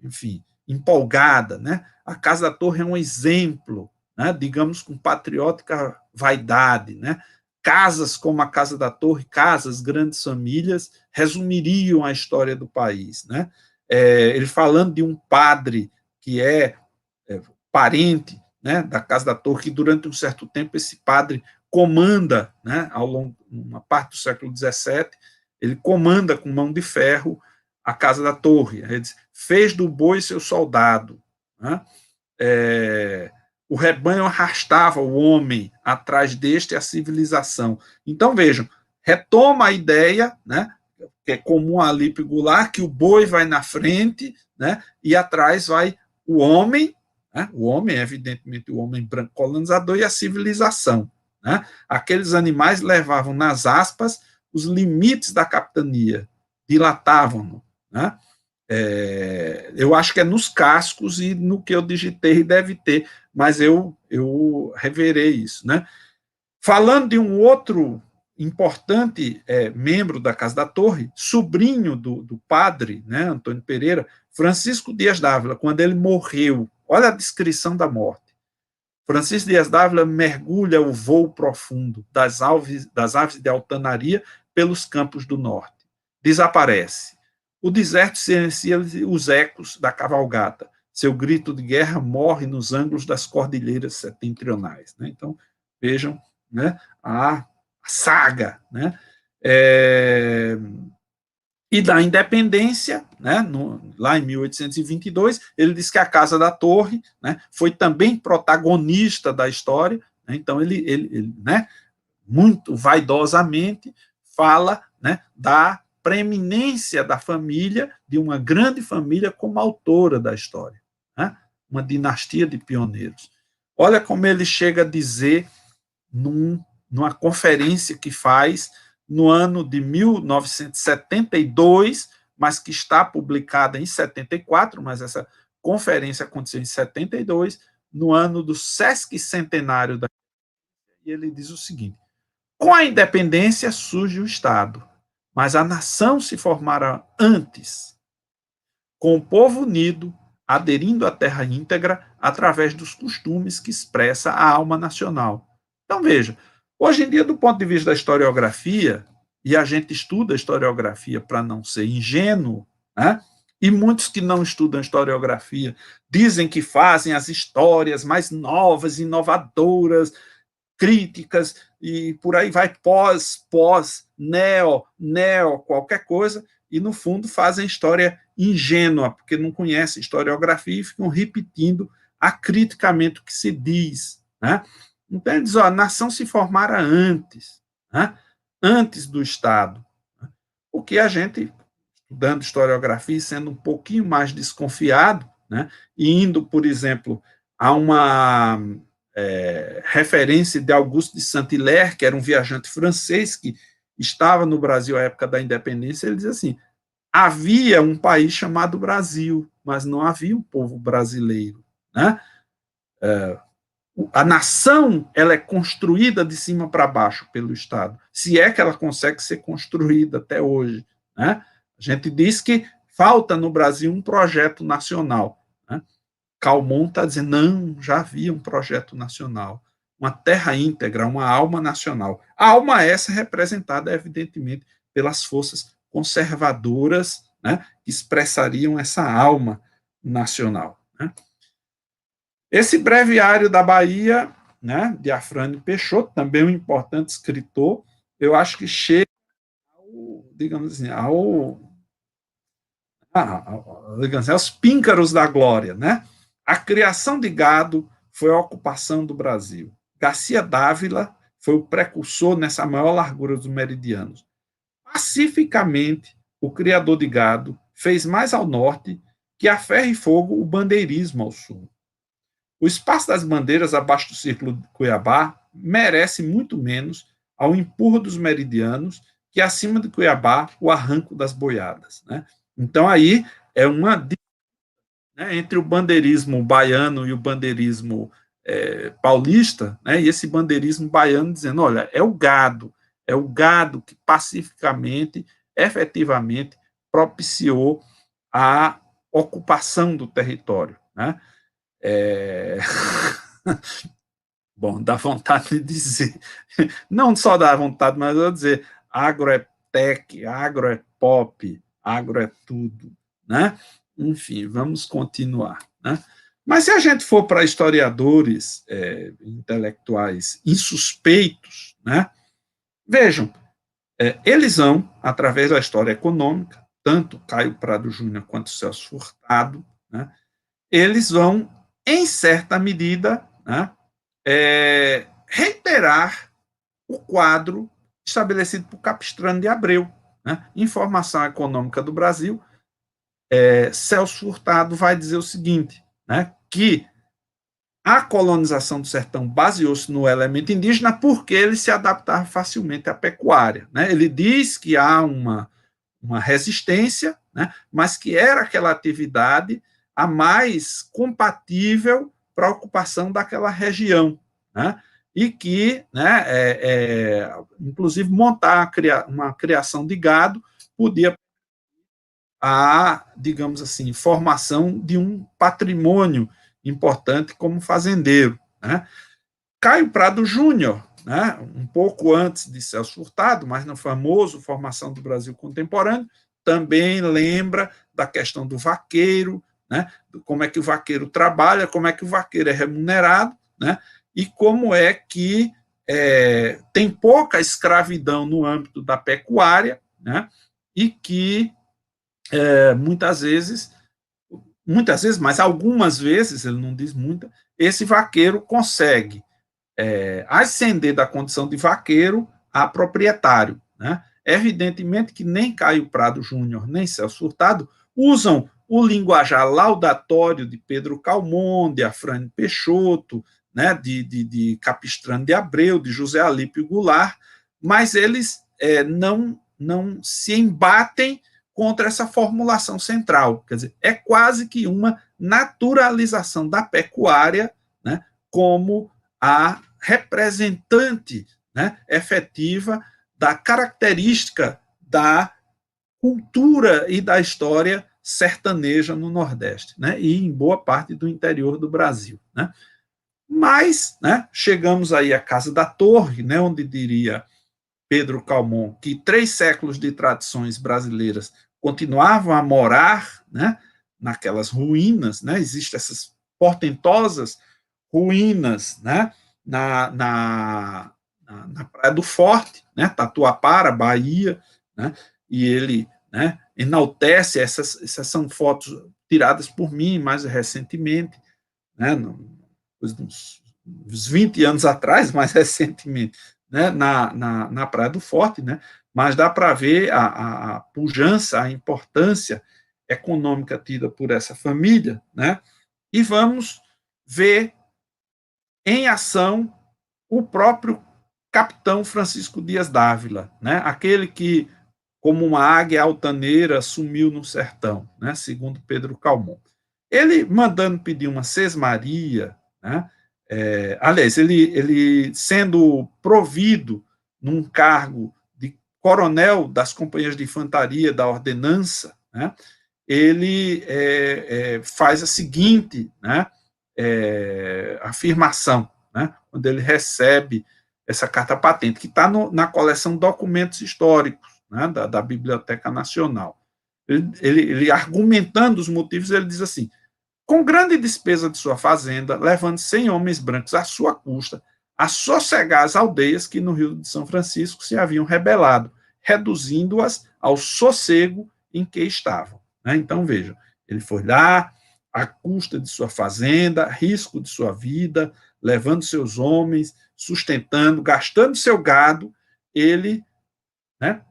enfim, empolgada, né? A Casa da Torre é um exemplo, né, digamos, com patriótica vaidade, né? Casas como a Casa da Torre, casas, grandes famílias, resumiriam a história do país, né? Ele falando de um padre que é parente, né, da Casa da Torre, que durante um certo tempo esse padre comanda, né, ao longo uma parte do século XVII, ele comanda com mão de ferro a Casa da Torre. Ele diz, fez do boi seu soldado, né? O rebanho arrastava o homem atrás deste a civilização. Então, vejam, retoma a ideia, né, que é comum a Alípio Goulart, que o boi vai na frente, né, e atrás vai o homem, né, o homem, evidentemente, o homem branco colonizador e a civilização. Né? Aqueles animais levavam nas aspas os limites da capitania, dilatavam-no. Né? Eu acho que é nos cascos e no que eu digitei deve ter, mas eu reverei isso. Né? Falando de um outro importante membro da Casa da Torre, sobrinho do padre, né, Antônio Pereira, Francisco Dias Dávila, quando ele morreu, olha a descrição da morte. Francisco Dias Dávila mergulha o voo profundo das aves de altanaria pelos campos do norte. Desaparece. O deserto silencia os ecos da cavalgata. Seu grito de guerra morre nos ângulos das cordilheiras setentrionais. Né? Então, vejam, né, a saga. Né? E da independência, né, lá em 1822, ele diz que a Casa da Torre, né, foi também protagonista da história, né, então ele né, muito vaidosamente fala, né, da preeminência da família, de uma grande família como autora da história, né, uma dinastia de pioneiros. Olha como ele chega a dizer numa conferência que faz no ano de 1972, mas que está publicada em 74, mas essa conferência aconteceu em 72, no ano do sesquicentenário da... E ele diz o seguinte, com a independência surge o Estado, mas a nação se formará antes, com o povo unido, aderindo à terra íntegra, através dos costumes que expressa a alma nacional. Então, veja, hoje em dia, do ponto de vista da historiografia, e a gente estuda a historiografia para não ser ingênuo, né? E muitos que não estudam historiografia dizem que fazem as histórias mais novas, inovadoras, críticas, e por aí vai pós, neo, qualquer coisa, e no fundo fazem história ingênua, porque não conhecem historiografia e ficam repetindo acriticamente o que se diz. Né? Então, ele diz, a nação se formara antes, né? Antes do Estado. O que a gente, estudando historiografia e sendo um pouquinho mais desconfiado, né? E indo, por exemplo, a uma referência de Auguste de Saint-Hilaire, que era um viajante francês que estava no Brasil à época da independência, ele diz assim, havia um país chamado Brasil, mas não havia um povo brasileiro. Né? A nação ela é construída de cima para baixo pelo Estado, se é que ela consegue ser construída até hoje. Né? A gente diz que falta no Brasil um projeto nacional. Né? Calmon está dizendo, não, já havia um projeto nacional, uma terra íntegra, uma alma nacional. A alma essa representada, evidentemente, pelas forças conservadoras, né, que expressariam essa alma nacional. Né? Esse breviário da Bahia, né, de Afrânio Peixoto, também um importante escritor, eu acho que chega digamos assim, aos píncaros da glória, né? A criação de gado foi a ocupação do Brasil. Garcia Dávila foi o precursor nessa maior largura dos meridianos. Pacificamente, o criador de gado fez mais ao norte que a ferro e fogo o bandeirismo ao sul. O espaço das bandeiras abaixo do Círculo de Cuiabá merece muito menos ao empurro dos meridianos que acima de Cuiabá o arranco das boiadas. Né? Então, aí é uma né, entre o bandeirismo baiano e o bandeirismo paulista, né, e esse bandeirismo baiano dizendo, olha, é o gado, é o gado que pacificamente, efetivamente, propiciou a ocupação do território, né? Bom, dá vontade de dizer, não só dá vontade, mas eu vou dizer, agro é tech, agro é pop, agro é tudo, né? Enfim, vamos continuar, né? Mas se a gente for para historiadores intelectuais insuspeitos, né? Vejam, eles vão, através da história econômica, tanto Caio Prado Júnior quanto Celso Furtado, né? Eles vão, em certa medida, né, reiterar o quadro estabelecido por Capistrano de Abreu, né? Informação Econômica do Brasil. Celso Furtado vai dizer o seguinte, né, que a colonização do sertão baseou-se no elemento indígena porque ele se adaptava facilmente à pecuária, né? Ele diz que há uma resistência, né, mas que era aquela atividade a mais compatível para a ocupação daquela região, né, e que, né, inclusive, montar uma criação de gado podia digamos assim, formação de um patrimônio importante como fazendeiro, né. Caio Prado Júnior, né, um pouco antes de Celso Furtado, mas no famoso Formação do Brasil Contemporâneo, também lembra da questão do vaqueiro, né, como é que o vaqueiro trabalha, como é que o vaqueiro é remunerado, né, e como é que tem pouca escravidão no âmbito da pecuária, né, e que muitas vezes, mas algumas vezes, ele não diz muita, esse vaqueiro consegue ascender da condição de vaqueiro a proprietário, né? Evidentemente que nem Caio Prado Júnior, nem Celso Furtado usam o linguajar laudatório de Pedro Calmon, de Afrânio Peixoto, né, de Capistrano de Abreu, de José Alípio Goulart, mas eles não se embatem contra essa formulação central. Quer dizer, é quase que uma naturalização da pecuária, né, como a representante, né, efetiva da característica da cultura e da história sertaneja no Nordeste, né, e em boa parte do interior do Brasil, né. Mas, né, chegamos aí à Casa da Torre, né, onde diria Pedro Calmon que 3 séculos de tradições brasileiras continuavam a morar, né, naquelas ruínas, né, existem essas portentosas ruínas, né, na Praia do Forte, né, Tatuapara, Bahia, né, e ele, né, enaltece, essas são fotos tiradas por mim mais recentemente, né, uns 20 anos atrás, mais recentemente, né, na Praia do Forte, né, mas dá para ver a pujança, a importância econômica tida por essa família, né, e vamos ver em ação o próprio capitão Francisco Dias Dávila, né, aquele que, como uma águia altaneira, sumiu no sertão, né, segundo Pedro Calmon. Ele mandando pedir uma sesmaria, né, aliás, ele sendo provido num cargo de coronel das companhias de infantaria da ordenança, né, ele faz a seguinte, né, afirmação, né, quando ele recebe essa carta patente, que está na coleção Documentos Históricos, né, da Biblioteca Nacional. Ele argumentando os motivos, ele diz assim: com grande despesa de sua fazenda, levando 100 homens brancos à sua custa, a sossegar as aldeias que no Rio de São Francisco se haviam rebelado, reduzindo-as ao sossego em que estavam. Né? Então, vejam, ele foi lá, à custa de sua fazenda, risco de sua vida, levando seus homens, sustentando, gastando seu gado, ele, né,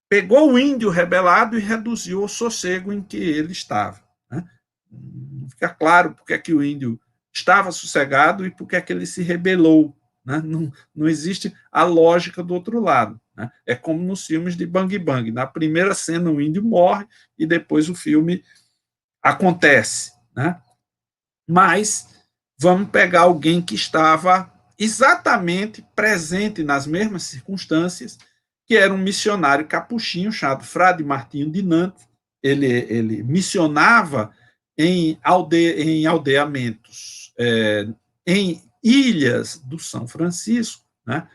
pegou o índio rebelado e reduziu o sossego em que ele estava. Né? Fica claro porque é que o índio estava sossegado e porque é que ele se rebelou. Né? Não existe a lógica do outro lado. Né? É como nos filmes de Bang Bang. Na primeira cena o índio morre e depois o filme acontece. Né? Mas vamos pegar alguém que estava exatamente presente nas mesmas circunstâncias que era um missionário capuchinho chamado Frade Martinho de Nantes. Ele missionava em aldeamentos, em ilhas do São Francisco, né?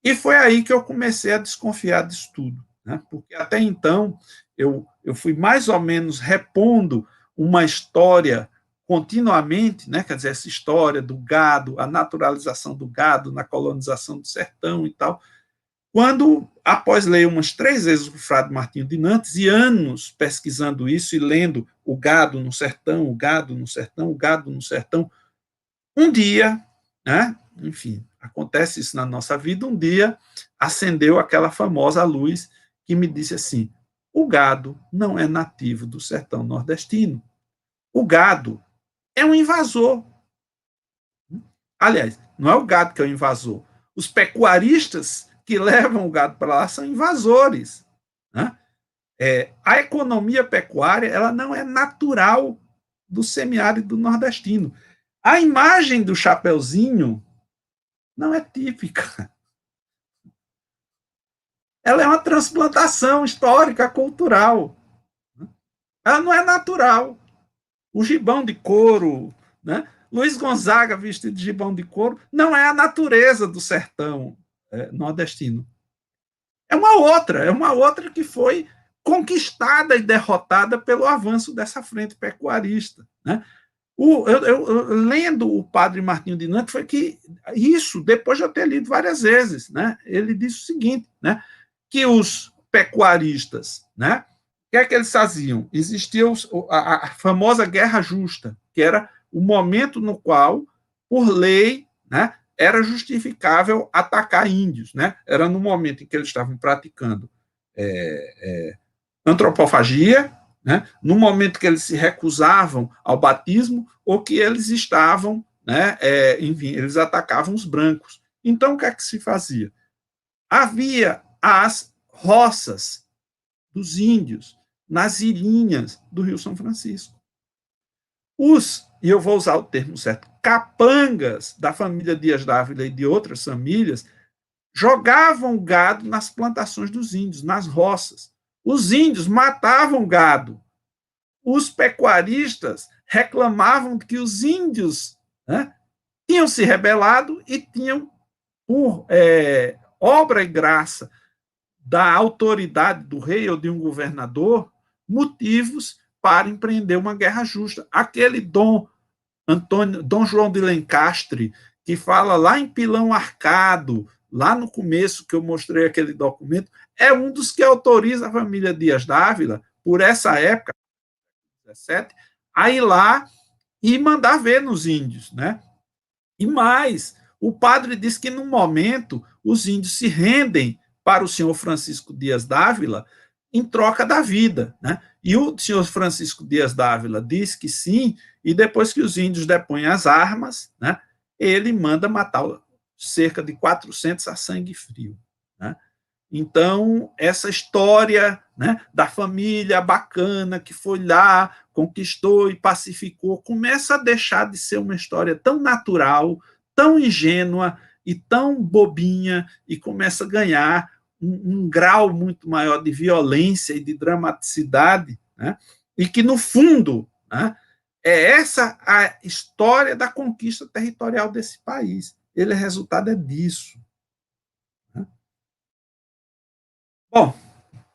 E foi aí que eu comecei a desconfiar disso tudo, né? Porque até então eu fui mais ou menos repondo uma história continuamente, né? Quer dizer, essa história do gado, a naturalização do gado na colonização do sertão e tal, quando, após ler umas 3 vezes o Frade Martinho de Nantes e anos pesquisando isso e lendo o gado no sertão, o gado no sertão, o gado no sertão, um dia, né, enfim, acontece isso na nossa vida, um dia acendeu aquela famosa luz que me disse assim: o gado não é nativo do sertão nordestino, o gado é um invasor. Aliás, não é o gado que é o invasor, os pecuaristas que levam o gado para lá são invasores, né? A economia pecuária ela não é natural do semiárido nordestino. A imagem do chapeuzinho não é típica. Ela é uma transplantação histórica, cultural. Ela não é natural. O gibão de couro, né? Luiz Gonzaga vestido de gibão de couro, não é a natureza do sertão nordestino. É uma outra que foi conquistada e derrotada pelo avanço dessa frente pecuarista, né? Lendo o padre Martinho de Nantes, foi que isso, depois de eu ter lido várias vezes, né, ele disse o seguinte, né, que os pecuaristas, né, o que é que eles faziam? Existia a famosa guerra justa, que era o momento no qual, por lei, né, era justificável atacar índios, né? Era no momento em que eles estavam praticando antropofagia, né? No momento que eles se recusavam ao batismo ou que eles estavam, né, enfim, eles atacavam os brancos. Então, o que é que se fazia? Havia as roças dos índios nas ilhinhas do Rio São Francisco. E eu vou usar o termo certo, capangas da família Dias Dávila e de outras famílias, jogavam gado nas plantações dos índios, nas roças. Os índios matavam gado. Os pecuaristas reclamavam que os índios, né, tinham se rebelado e tinham, por obra e graça da autoridade do rei ou de um governador, motivos para empreender uma guerra justa. Aquele Dom João de Lencastre, que fala lá em Pilão Arcado, lá no começo que eu mostrei aquele documento, é um dos que autoriza a família Dias Dávila, por essa época, 17, a ir lá e mandar ver nos índios, né? E mais, o padre diz que, no momento, os índios se rendem para o senhor Francisco Dias Dávila em troca da vida, né? E o senhor Francisco Dias Dávila diz que sim, e depois que os índios depõem as armas, né, ele manda matar cerca de 400 a sangue frio, né? Então, essa história, né, da família bacana que foi lá, conquistou e pacificou, começa a deixar de ser uma história tão natural, tão ingênua e tão bobinha, e começa a ganhar um grau muito maior de violência e de dramaticidade, né, e que, no fundo, né, é essa a história da conquista territorial desse país. Ele, resultado é disso. Bom,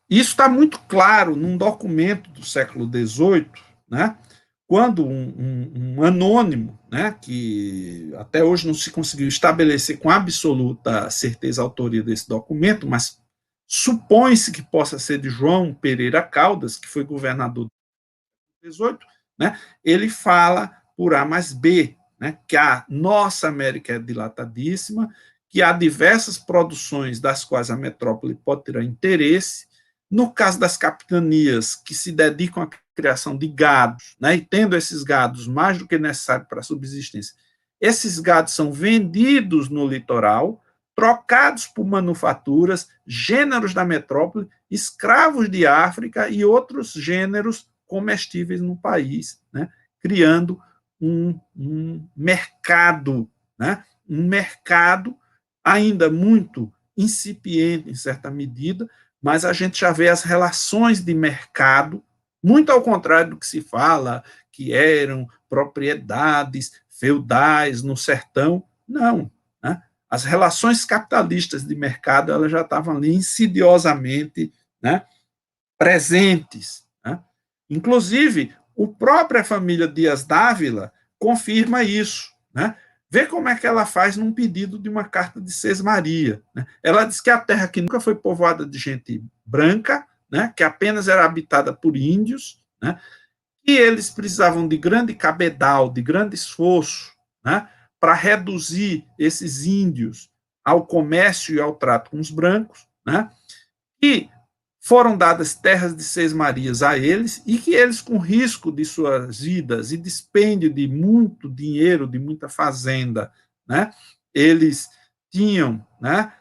isso está muito claro num documento do século XVIII, né, quando um anônimo, né, que até hoje não se conseguiu estabelecer com absoluta certeza a autoria desse documento, mas supõe-se que possa ser de João Pereira Caldas, que foi governador do XVIII, né, ele fala por A mais B, né, que a nossa América é dilatadíssima, que há diversas produções das quais a metrópole pode ter interesse. No caso das capitanias que se dedicam à criação de gados, né, e tendo esses gados mais do que necessário para a subsistência, esses gados são vendidos no litoral, trocados por manufaturas, gêneros da metrópole, escravos de África e outros gêneros comestíveis no país, né, criando um mercado, né, um mercado ainda muito incipiente em certa medida, mas a gente já vê as relações de mercado, muito ao contrário do que se fala, que eram propriedades feudais no sertão. Não, né? As relações capitalistas de mercado elas já estavam ali insidiosamente, né, presentes, né? Inclusive, a própria família Dias Dávila confirma isso, né? Vê como é que ela faz num pedido de uma carta de Sesmaria, né? Ela diz que a terra que nunca foi povoada de gente branca, né, que apenas era habitada por índios, né, e eles precisavam de grande cabedal, de grande esforço, né, para reduzir esses índios ao comércio e ao trato com os brancos, né, e foram dadas terras de Seis Marias a eles e que eles, com risco de suas vidas e dispêndio de muito dinheiro, de muita fazenda, né, eles tinham, né,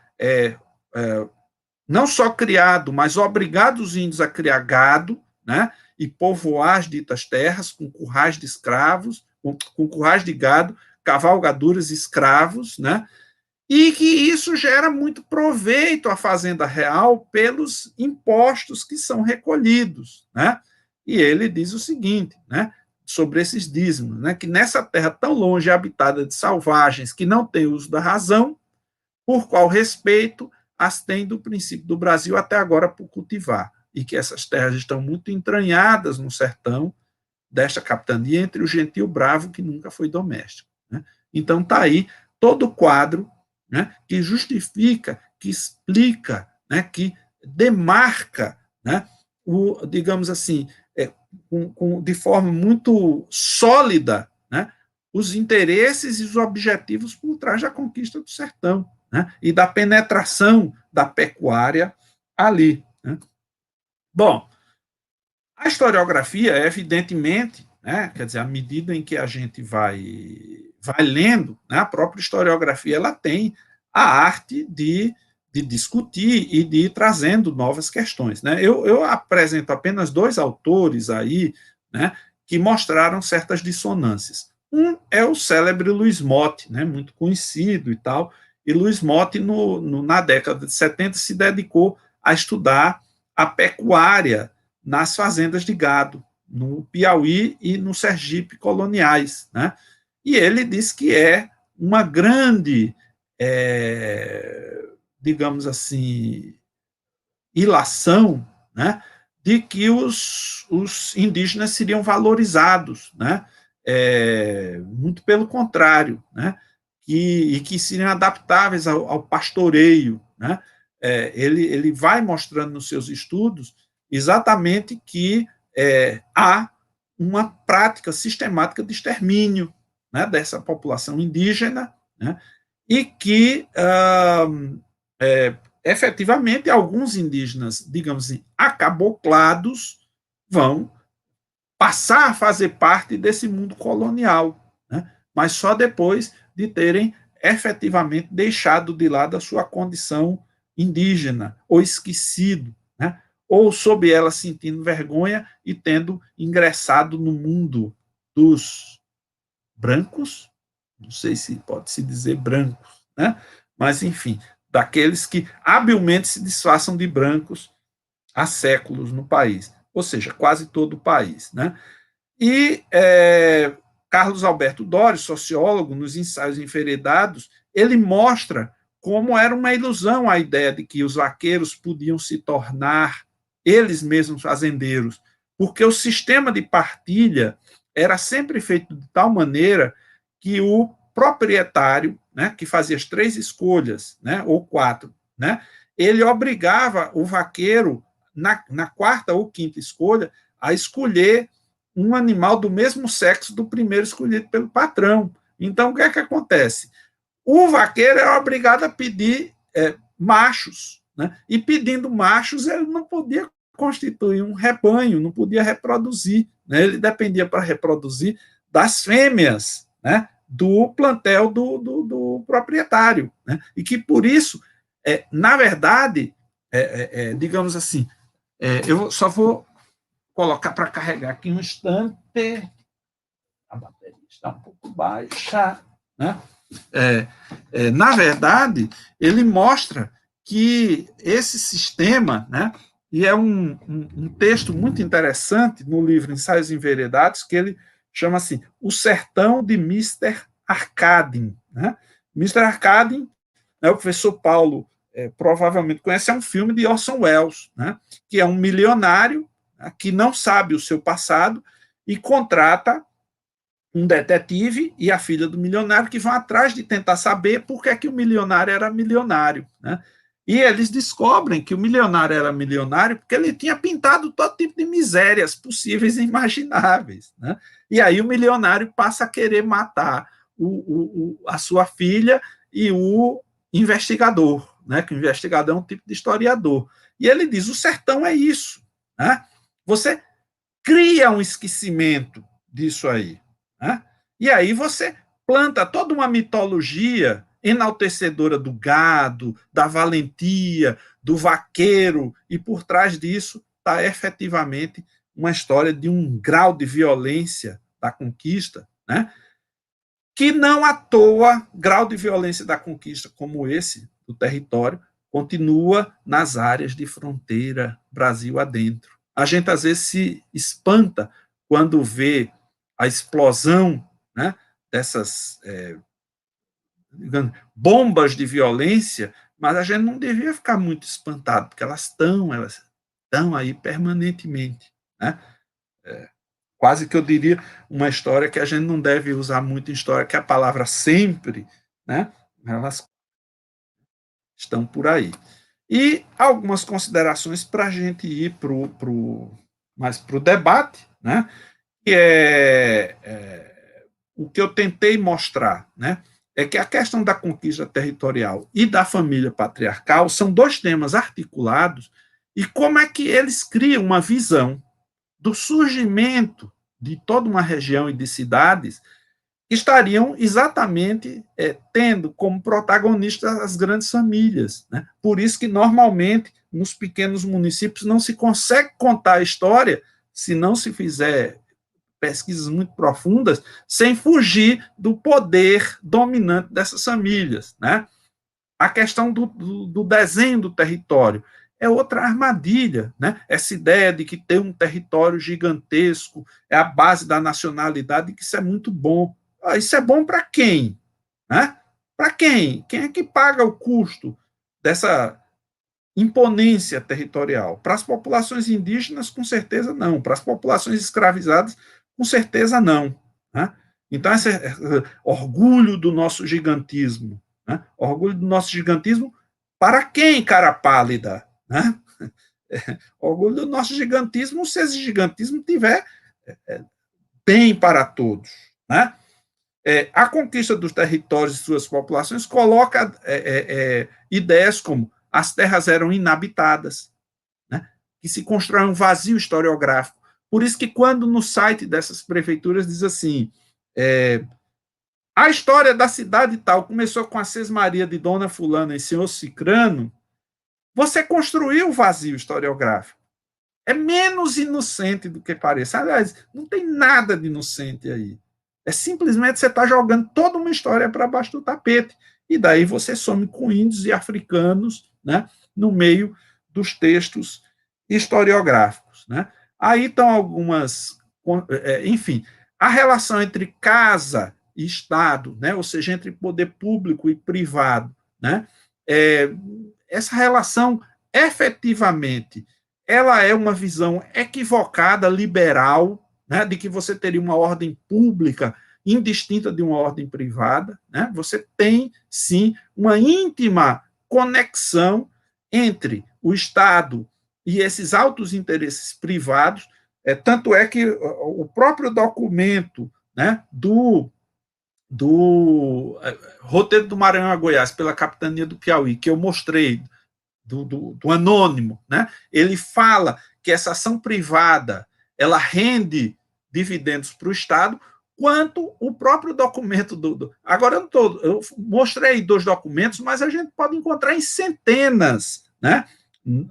não só criado, mas obrigado os índios a criar gado, né, e povoar as ditas terras com currais de escravos, com currais de gado, cavalgaduras escravos, né, e que isso gera muito proveito à fazenda real pelos impostos que são recolhidos, né? E ele diz o seguinte, né, sobre esses dízimos, né, que nessa terra tão longe habitada de selvagens que não tem uso da razão, por qual respeito as tem do princípio do Brasil até agora por cultivar, e que essas terras estão muito entranhadas no sertão desta capitania entre o gentil bravo que nunca foi doméstico, né? Então está aí todo o quadro, né, que justifica, que explica, né, que demarca, né, digamos assim, de forma muito sólida, né, os interesses e os objetivos por trás da conquista do sertão, né, e da penetração da pecuária ali, né. Bom, a historiografia, evidentemente, né, quer dizer, à medida em que a gente vai lendo, né, a própria historiografia ela tem a arte de discutir e de ir trazendo novas questões. Né? Eu apresento apenas dois autores aí, né, que mostraram certas dissonâncias. Um é o célebre Luiz Motti, né, muito conhecido e tal, e Luiz Motti, na década de 70, se dedicou a estudar a pecuária nas fazendas de gado, no Piauí e no Sergipe coloniais, né? E ele diz que é uma grande, digamos assim, ilação, né, de que os indígenas seriam valorizados, né? Muito pelo contrário, né? E que seriam adaptáveis ao pastoreio, né? Ele vai mostrando nos seus estudos exatamente que há uma prática sistemática de extermínio, né, dessa população indígena, né, e que efetivamente alguns indígenas, digamos assim, acaboclados, vão passar a fazer parte desse mundo colonial, né, mas só depois de terem efetivamente deixado de lado a sua condição indígena ou esquecido, né, ou sob ela sentindo vergonha e tendo ingressado no mundo dos brancos, não sei se pode se dizer brancos, né, mas enfim, daqueles que habilmente se disfarçam de brancos há séculos no país, ou seja, quase todo o país, né. E Carlos Alberto Doris, sociólogo, nos Ensaios Enveredados, ele mostra como era uma ilusão a ideia de que os vaqueiros podiam se tornar eles mesmos fazendeiros, porque o sistema de partilha era sempre feito de tal maneira que o proprietário, né, que fazia as 3 escolhas, né, ou 4, né, ele obrigava o vaqueiro, na 4ª ou 5ª escolha, a escolher um animal do mesmo sexo do primeiro escolhido pelo patrão. Então, o que é que acontece? O vaqueiro era obrigado a pedir machos, né? E pedindo machos, ele não podia constituir um rebanho, não podia reproduzir, né? Ele dependia para reproduzir das fêmeas, né, do plantel do proprietário, né? E que, por isso, na verdade, digamos assim, eu só vou colocar para carregar aqui um instante. A bateria está um pouco baixa, né? Na verdade, ele mostra que esse sistema, né, e é um texto muito interessante no livro Ensaios Enveredados, que ele chama assim, O Sertão de Mr. Arkadin. Né? Mr. Arkadin, né, o professor Paulo provavelmente conhece, é um filme de Orson Welles, né, que é um milionário, né, que não sabe o seu passado e contrata um detetive e a filha do milionário que vão atrás de tentar saber por que, é que o milionário era milionário. Né? E eles descobrem que o milionário era milionário porque ele tinha pintado todo tipo de misérias possíveis e imagináveis. Né? E aí o milionário passa a querer matar a sua filha e o investigador, né? Que o investigador é um tipo de historiador. E ele diz, o sertão é isso. Né? Você cria um esquecimento disso aí. Né? E aí você planta toda uma mitologia enaltecedora do gado, da valentia, do vaqueiro, e por trás disso está efetivamente uma história de um grau de violência da conquista, né? Que não à toa, grau de violência da conquista como esse do território, continua nas áreas de fronteira Brasil adentro. A gente às vezes se espanta quando vê a explosão, né, dessas bombas de violência, mas a gente não devia ficar muito espantado, porque elas estão aí permanentemente. Né? Quase que eu diria uma história que a gente não deve usar muito em história, que é a palavra sempre, né? Elas estão por aí. E algumas considerações para a gente ir mais para o debate, né? Que o que eu tentei mostrar, né? É que a questão da conquista territorial e da família patriarcal são dois temas articulados, e como é que eles criam uma visão do surgimento de toda uma região e de cidades que estariam exatamente tendo como protagonistas as grandes famílias. Né? Por isso que, normalmente, nos pequenos municípios não se consegue contar a história se não se fizer pesquisas muito profundas, sem fugir do poder dominante dessas famílias. Né? A questão do desenho do território é outra armadilha. Né? Essa ideia de que ter um território gigantesco é a base da nacionalidade, que isso é muito bom. Isso é bom para quem? Né? Para quem? Quem é que paga o custo dessa imponência territorial? Para as populações indígenas, com certeza não. Para as populações escravizadas, com certeza não. Né? Então, esse orgulho do nosso gigantismo. Né? Orgulho do nosso gigantismo para quem, cara pálida? Né? Orgulho do nosso gigantismo se esse gigantismo tiver bem para todos. Né? A conquista dos territórios e suas populações coloca ideias como as terras eram inabitadas, né? Que se constrói um vazio historiográfico. Por isso que quando no site dessas prefeituras diz assim, a história da cidade tal começou com a sesmaria de Dona Fulana e Senhor Cicrano, você construiu o vazio historiográfico. É menos inocente do que parece. Aliás, não tem nada de inocente aí. É simplesmente você está jogando toda uma história para baixo do tapete. E daí você some com índios e africanos, né, no meio dos textos historiográficos. Né? Aí estão algumas. Enfim, a relação entre casa e Estado, né, ou seja, entre poder público e privado, né, essa relação efetivamente ela é uma visão equivocada, liberal, né, de que você teria uma ordem pública indistinta de uma ordem privada. Né? Você tem, sim, uma íntima conexão entre o Estado e esses altos interesses privados, tanto é que o próprio documento, né, do roteiro do Maranhão a Goiás pela capitania do Piauí, que eu mostrei, do anônimo, né? Ele fala que essa ação privada ela rende dividendos para o Estado, quanto o próprio documento Agora eu mostrei 2 documentos, mas a gente pode encontrar em centenas, né?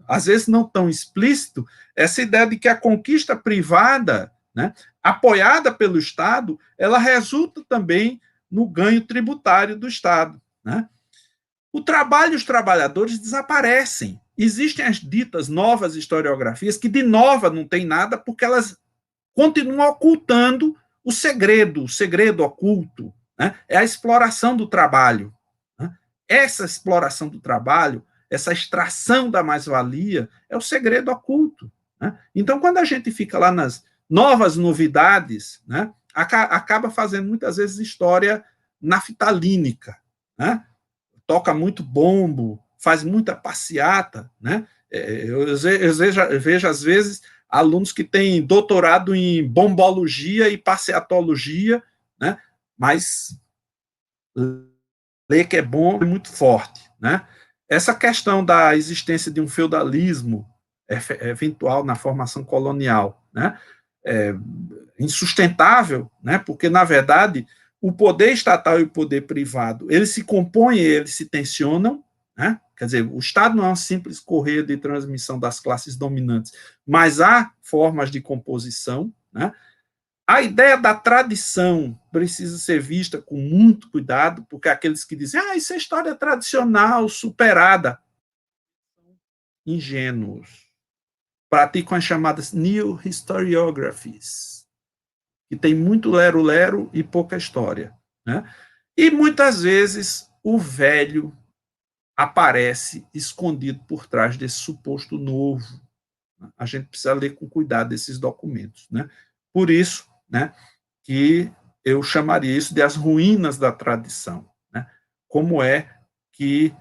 Às vezes não tão explícito, essa ideia de que a conquista privada, né, apoiada pelo Estado, ela resulta também no ganho tributário do Estado. Né? o trabalho e os trabalhadores desaparecem. Existem as ditas novas historiografias, que de nova não tem nada, porque elas continuam ocultando o segredo oculto, né? É a exploração do trabalho. Né? Essa exploração do trabalho, essa extração da mais-valia, é o segredo oculto. Né? Então, quando a gente fica lá nas novas novidades, né, acaba fazendo muitas vezes história naftalínica, né? Toca muito bombo, faz muita passeata, né? Eu vejo, às vezes, alunos que têm doutorado em bombologia e passeatologia, né? Mas ler que é bom é muito forte, né? Essa questão da existência de um feudalismo eventual na formação colonial, né? É insustentável, né? Porque, na verdade, o poder estatal e o poder privado, eles se compõem, eles se tensionam, né? Quer dizer, o Estado não é um simples correio de transmissão das classes dominantes, mas há formas de composição, né? A ideia da tradição precisa ser vista com muito cuidado, porque aqueles que dizem, isso é história tradicional, superada, ingênuos. Praticam as chamadas new historiographies, que tem muito lero-lero e pouca história. Né? E muitas vezes o velho aparece escondido por trás desse suposto novo. A gente precisa ler com cuidado esses documentos. Né? Por isso, né, que eu chamaria isso de as ruínas da tradição. Né? Como é que,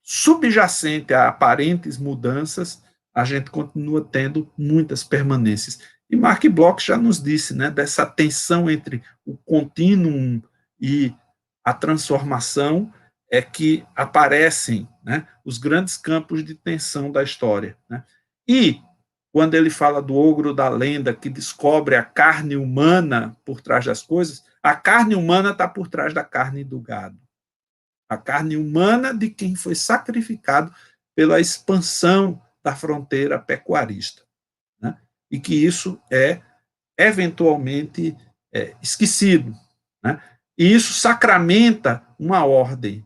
subjacente a aparentes mudanças, a gente continua tendo muitas permanências. E Mark Bloch já nos disse, né, dessa tensão entre o contínuo e a transformação, é que aparecem, né, os grandes campos de tensão da história. Né? E, quando ele fala do ogro da lenda que descobre a carne humana por trás das coisas, a carne humana está por trás da carne do gado. A carne humana de quem foi sacrificado pela expansão da fronteira pecuarista. Né? E que isso é, eventualmente, esquecido. Né? E isso sacramenta uma ordem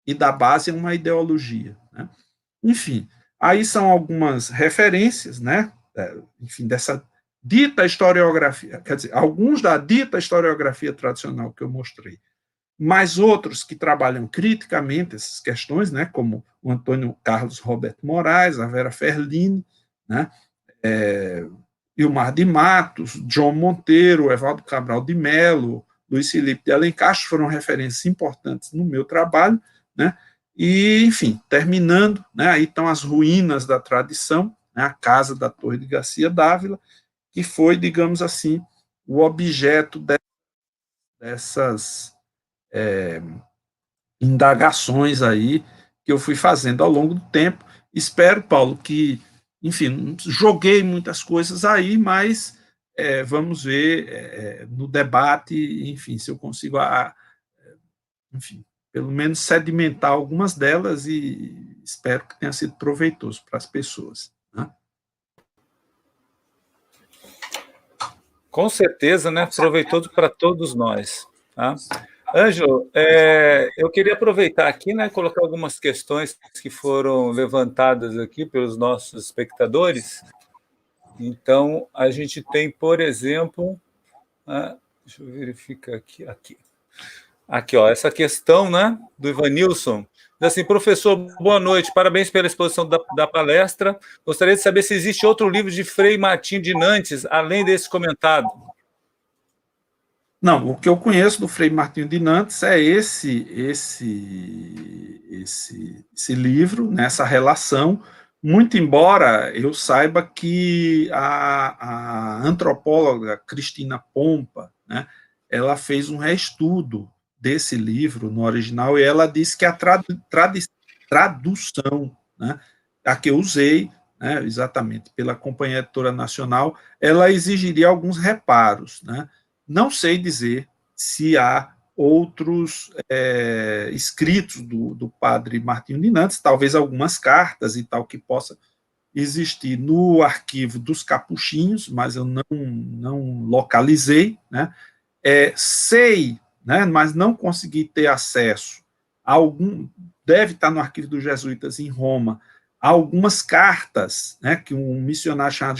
e dá base a uma ideologia. Né? Enfim, aí são algumas referências, né? Enfim, dessa dita historiografia, quer dizer, alguns da dita historiografia tradicional que eu mostrei, mas outros que trabalham criticamente essas questões, né? Como o Antônio Carlos Roberto Moraes, a Vera Ferlini, né? Ilmar de Matos, John Monteiro, Evaldo Cabral de Mello, Luiz Felipe de Alencar, foram referências importantes no meu trabalho, né? E, enfim, terminando, né, aí estão as ruínas da tradição, né, a casa da Torre de Garcia Dávila, que foi, digamos assim, o objeto dessas indagações aí que eu fui fazendo ao longo do tempo. Espero, Paulo, que, enfim, joguei muitas coisas aí, mas vamos ver no debate, enfim, se eu consigo, enfim, pelo menos sedimentar algumas delas e espero que tenha sido proveitoso para as pessoas. Né? Com certeza, né? Proveitoso para todos nós. Tá? Ângelo, eu queria aproveitar aqui, né, colocar algumas questões que foram levantadas aqui pelos nossos espectadores. Então, a gente tem, por exemplo, deixa eu verificar aqui, ó, essa questão, né, do Ivanilson. Diz assim, professor, boa noite, parabéns pela exposição da palestra. Gostaria de saber se existe outro livro de Frei Martim de Nantes, além desse comentado. Não, o que eu conheço do Frei Martinho de Nantes é esse livro, nessa relação, muito embora eu saiba que a antropóloga Cristina Pompa, né, ela fez um reestudo desse livro no original e ela disse que a tradução, né, a que eu usei, né, exatamente pela Companhia Editora Nacional, ela exigiria alguns reparos, né. Não sei dizer se há outros escritos do padre Martinho de Nantes, talvez algumas cartas e tal que possa existir no arquivo dos capuchinhos, mas eu não localizei, né? Sei, né, mas não consegui ter acesso deve estar no arquivo dos jesuítas em Roma, algumas cartas, né, que um missionário chamado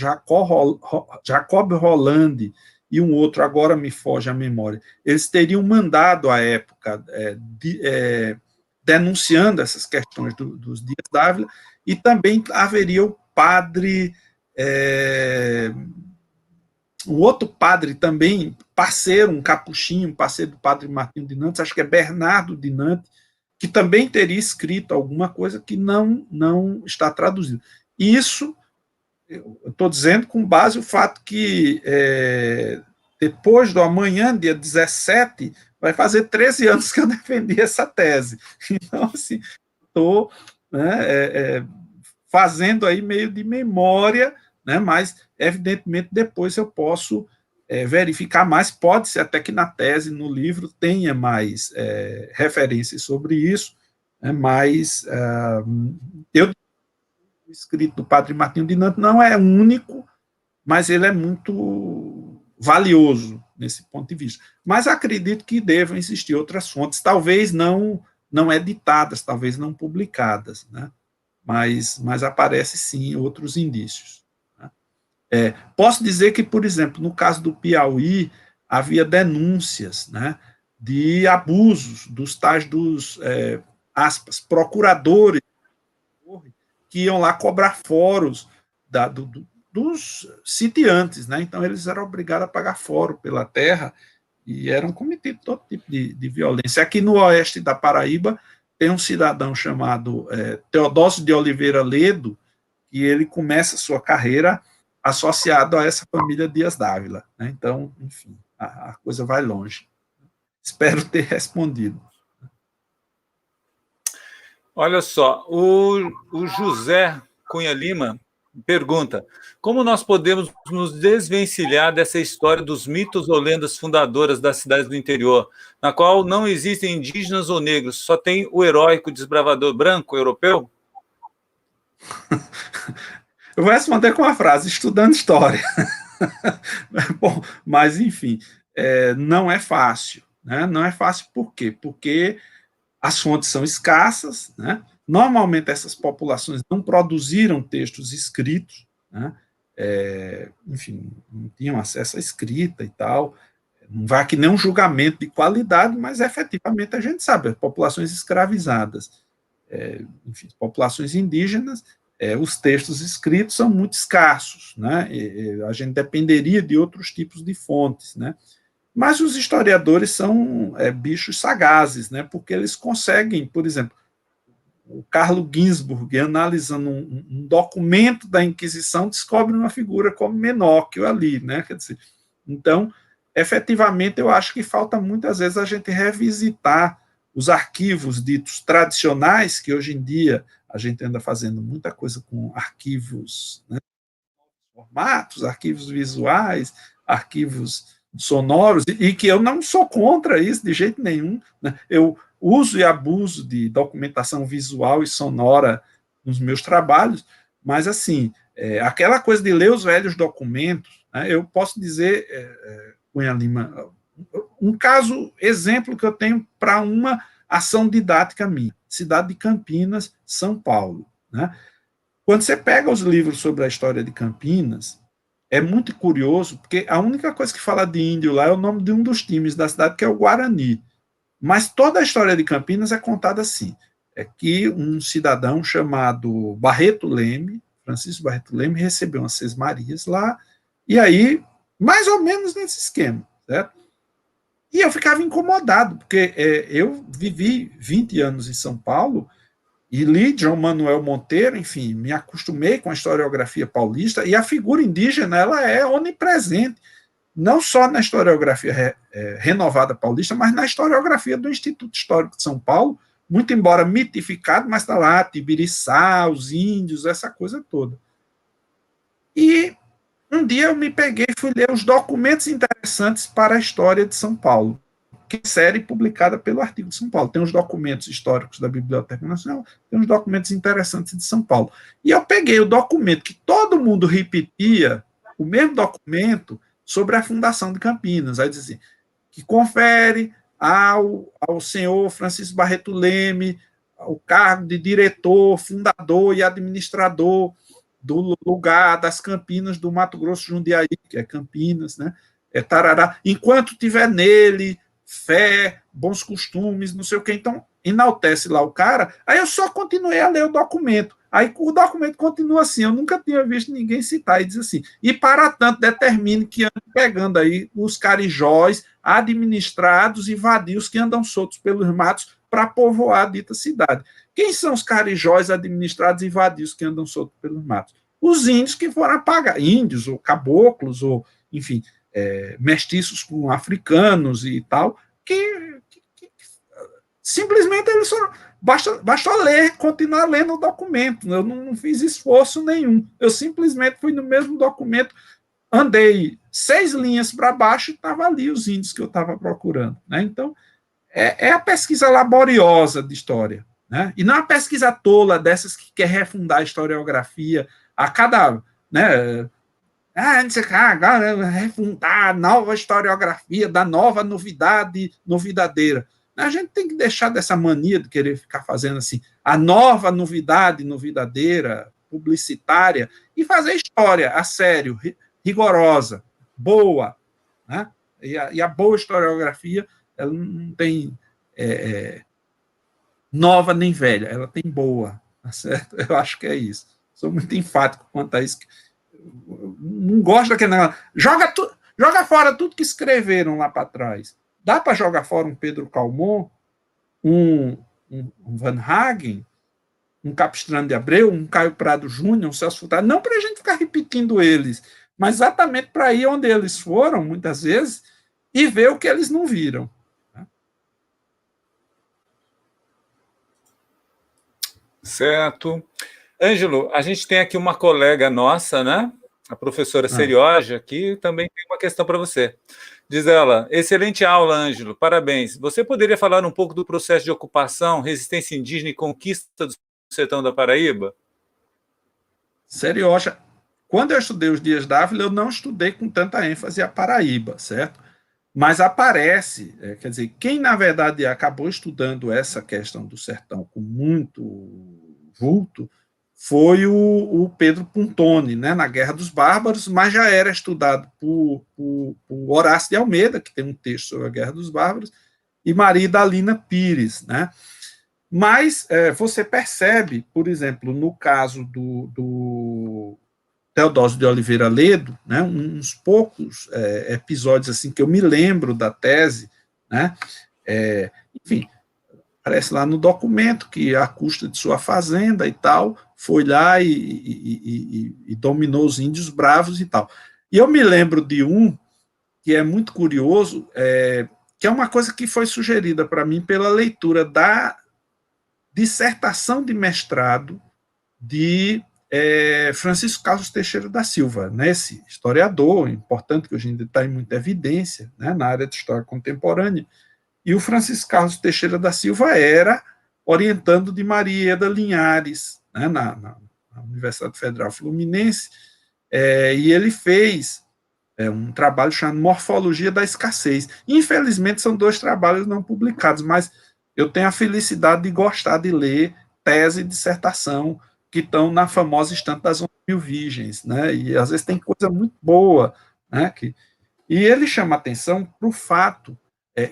Jacob Rolandi e um outro, agora me foge a memória, eles teriam mandado à época denunciando essas questões dos Dias Dávila, e também haveria o padre, o outro padre também, parceiro, um capuchinho, parceiro do padre Martinho de Nantes, acho que é Bernardo de Nantes, que também teria escrito alguma coisa que não está traduzido. Isso, eu estou dizendo com base no fato que depois do amanhã, dia 17, vai fazer 13 anos que eu defendi essa tese. Então, assim, estou, né, fazendo aí meio de memória, né, mas, evidentemente, depois eu posso verificar mais, pode ser até que na tese, no livro, tenha mais referências sobre isso, né, mas o escrito do padre Martinho de Nantes não é único, mas ele é muito valioso nesse ponto de vista. Mas acredito que devam existir outras fontes, talvez não editadas, talvez não publicadas, né, mas aparece sim outros indícios. Posso dizer que, por exemplo, no caso do Piauí, havia denúncias, né, de abusos dos tais aspas, procuradores que iam lá cobrar foros dos sitiantes, né? Então eles eram obrigados a pagar foro pela terra e eram cometidos todo tipo de violência. Aqui no oeste da Paraíba tem um cidadão chamado Teodósio de Oliveira Ledo, e ele começa a sua carreira associado a essa família Dias Dávila, né? Então, enfim, a coisa vai longe. Espero ter respondido. Olha só, o José Cunha Lima pergunta: como nós podemos nos desvencilhar dessa história dos mitos ou lendas fundadoras das cidades do interior, na qual não existem indígenas ou negros, só tem o heróico desbravador branco europeu? Eu vou responder com uma frase: estudando história. Bom, mas, enfim, não é fácil. Né? Não é fácil por quê? Porque as fontes são escassas, né? Normalmente essas populações não produziram textos escritos, né? Enfim, não tinham acesso à escrita e tal. Não vai que nem um julgamento de qualidade, mas efetivamente a gente sabe, as populações escravizadas, enfim, populações indígenas, os textos escritos são muito escassos, né? A gente dependeria de outros tipos de fontes, né? Mas os historiadores são bichos sagazes, né? Porque eles conseguem, por exemplo, o Carlo Ginzburg, analisando um documento da Inquisição, descobre uma figura como Menóquio ali, né? Quer dizer, então, efetivamente, eu acho que falta muitas vezes a gente revisitar os arquivos ditos tradicionais, que hoje em dia a gente anda fazendo muita coisa com arquivos, né, formatos, arquivos visuais, arquivos sonoros, e que eu não sou contra isso de jeito nenhum, né? Eu uso e abuso de documentação visual e sonora nos meus trabalhos, mas, assim, aquela coisa de ler os velhos documentos, né, eu posso dizer, Cunha Lima, um exemplo que eu tenho para uma ação didática minha, cidade de Campinas, São Paulo, né? Quando você pega os livros sobre a história de Campinas, é muito curioso, porque a única coisa que fala de índio lá é o nome de um dos times da cidade, que é o Guarani. Mas toda a história de Campinas é contada assim: é que um cidadão chamado Barreto Leme, Francisco Barreto Leme, recebeu umas sesmarias lá, e aí, mais ou menos nesse esquema, certo? E eu ficava incomodado, porque eu vivi 20 anos em São Paulo, e li João Manuel Monteiro, enfim, me acostumei com a historiografia paulista, e a figura indígena ela é onipresente, não só na historiografia renovada paulista, mas na historiografia do Instituto Histórico de São Paulo, muito embora mitificado, mas está lá, Tibiriçá, os índios, essa coisa toda. E um dia eu me peguei e fui ler os documentos interessantes para a história de São Paulo, que é série publicada pelo Artigo de São Paulo. Tem os documentos históricos da Biblioteca Nacional, tem os documentos interessantes de São Paulo. E eu peguei o documento que todo mundo repetia, o mesmo documento, sobre a fundação de Campinas. Aí dizia assim, que confere ao senhor Francisco Barreto Leme o cargo de diretor, fundador e administrador do lugar das Campinas do Mato Grosso Jundiaí, que é Campinas, né? Tarará. Enquanto tiver nele fé, bons costumes, não sei o quê, então enaltece lá o cara. Aí eu só continuei a ler o documento. Aí o documento continua assim, eu nunca tinha visto ninguém citar, e diz assim, e para tanto determine que ande pegando aí os carijóis administrados e vadios que andam soltos pelos matos para povoar a dita cidade. Quem são os carijóis administrados e vadios que andam soltos pelos matos? Os índios que foram apagar, índios ou caboclos, ou, enfim, mestiços com africanos e tal, que simplesmente eles foram. Basta ler, continuar lendo o documento. Eu não fiz esforço nenhum. Eu simplesmente fui no mesmo documento, andei 6 linhas para baixo e estava ali os índios que eu estava procurando. Né? Então, é a pesquisa laboriosa de história. Né? E não a pesquisa tola dessas que quer refundar a historiografia a cada. Né, agora refundar a nova historiografia da nova novidade novidadeira. A gente tem que deixar dessa mania de querer ficar fazendo assim a nova novidade novidadeira, publicitária, e fazer história a sério, rigorosa, boa. Né? E a boa historiografia ela não tem nova nem velha, ela tem boa. Tá certo? Eu acho que é isso. Sou muito enfático quanto a isso. Não gosto daquele negócio. Joga fora tudo que escreveram lá para trás. Dá para jogar fora um Pedro Calmon, um Van Hagen, um Capistrano de Abreu, um Caio Prado Júnior, um Celso Furtado, não para a gente ficar repetindo eles, mas exatamente para ir onde eles foram, muitas vezes, e ver o que eles não viram. Certo. Ângelo, a gente tem aqui uma colega nossa, né? A professora Serioja, que também tem uma questão para você. Diz ela, excelente aula, Ângelo, parabéns. Você poderia falar um pouco do processo de ocupação, resistência indígena e conquista do sertão da Paraíba? Serioja, quando eu estudei os Dias d'Ávila, eu não estudei com tanta ênfase a Paraíba, certo? Mas aparece, quer dizer, quem na verdade acabou estudando essa questão do sertão com muito vulto foi o Pedro Pontone, né, na Guerra dos Bárbaros, mas já era estudado por Horácio de Almeida, que tem um texto sobre a Guerra dos Bárbaros, e Maria Idalina Pires. Né? Mas você percebe, por exemplo, no caso do Teodósio de Oliveira Ledo, né, uns poucos episódios assim que eu me lembro da tese, né, enfim, aparece lá no documento que à custa de sua fazenda e tal, foi lá e dominou os índios bravos e tal. E eu me lembro de um que é muito curioso, que é uma coisa que foi sugerida para mim pela leitura da dissertação de mestrado de Francisco Carlos Teixeira da Silva, né, esse historiador importante que hoje ainda está em muita evidência, né, na área de história contemporânea. E o Francisco Carlos Teixeira da Silva era orientando de Maria Eda Linhares, né, na Universidade Federal Fluminense, e ele fez um trabalho chamado Morfologia da Escassez. Infelizmente, são 2 trabalhos não publicados, mas eu tenho a felicidade de gostar de ler tese e dissertação que estão na famosa estante das 11.000 virgens, né, e às vezes tem coisa muito boa, né, e ele chama atenção para o fato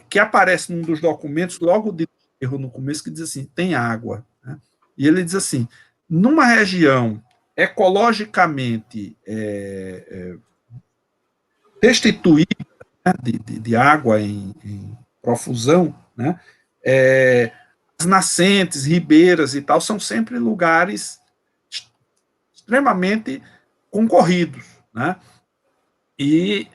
que aparece num dos documentos, logo de erro no começo, que diz assim, tem água. Né? E ele diz assim, numa região ecologicamente destituída, né, de água em profusão, né, as nascentes, ribeiras e tal, são sempre lugares extremamente concorridos. Né? E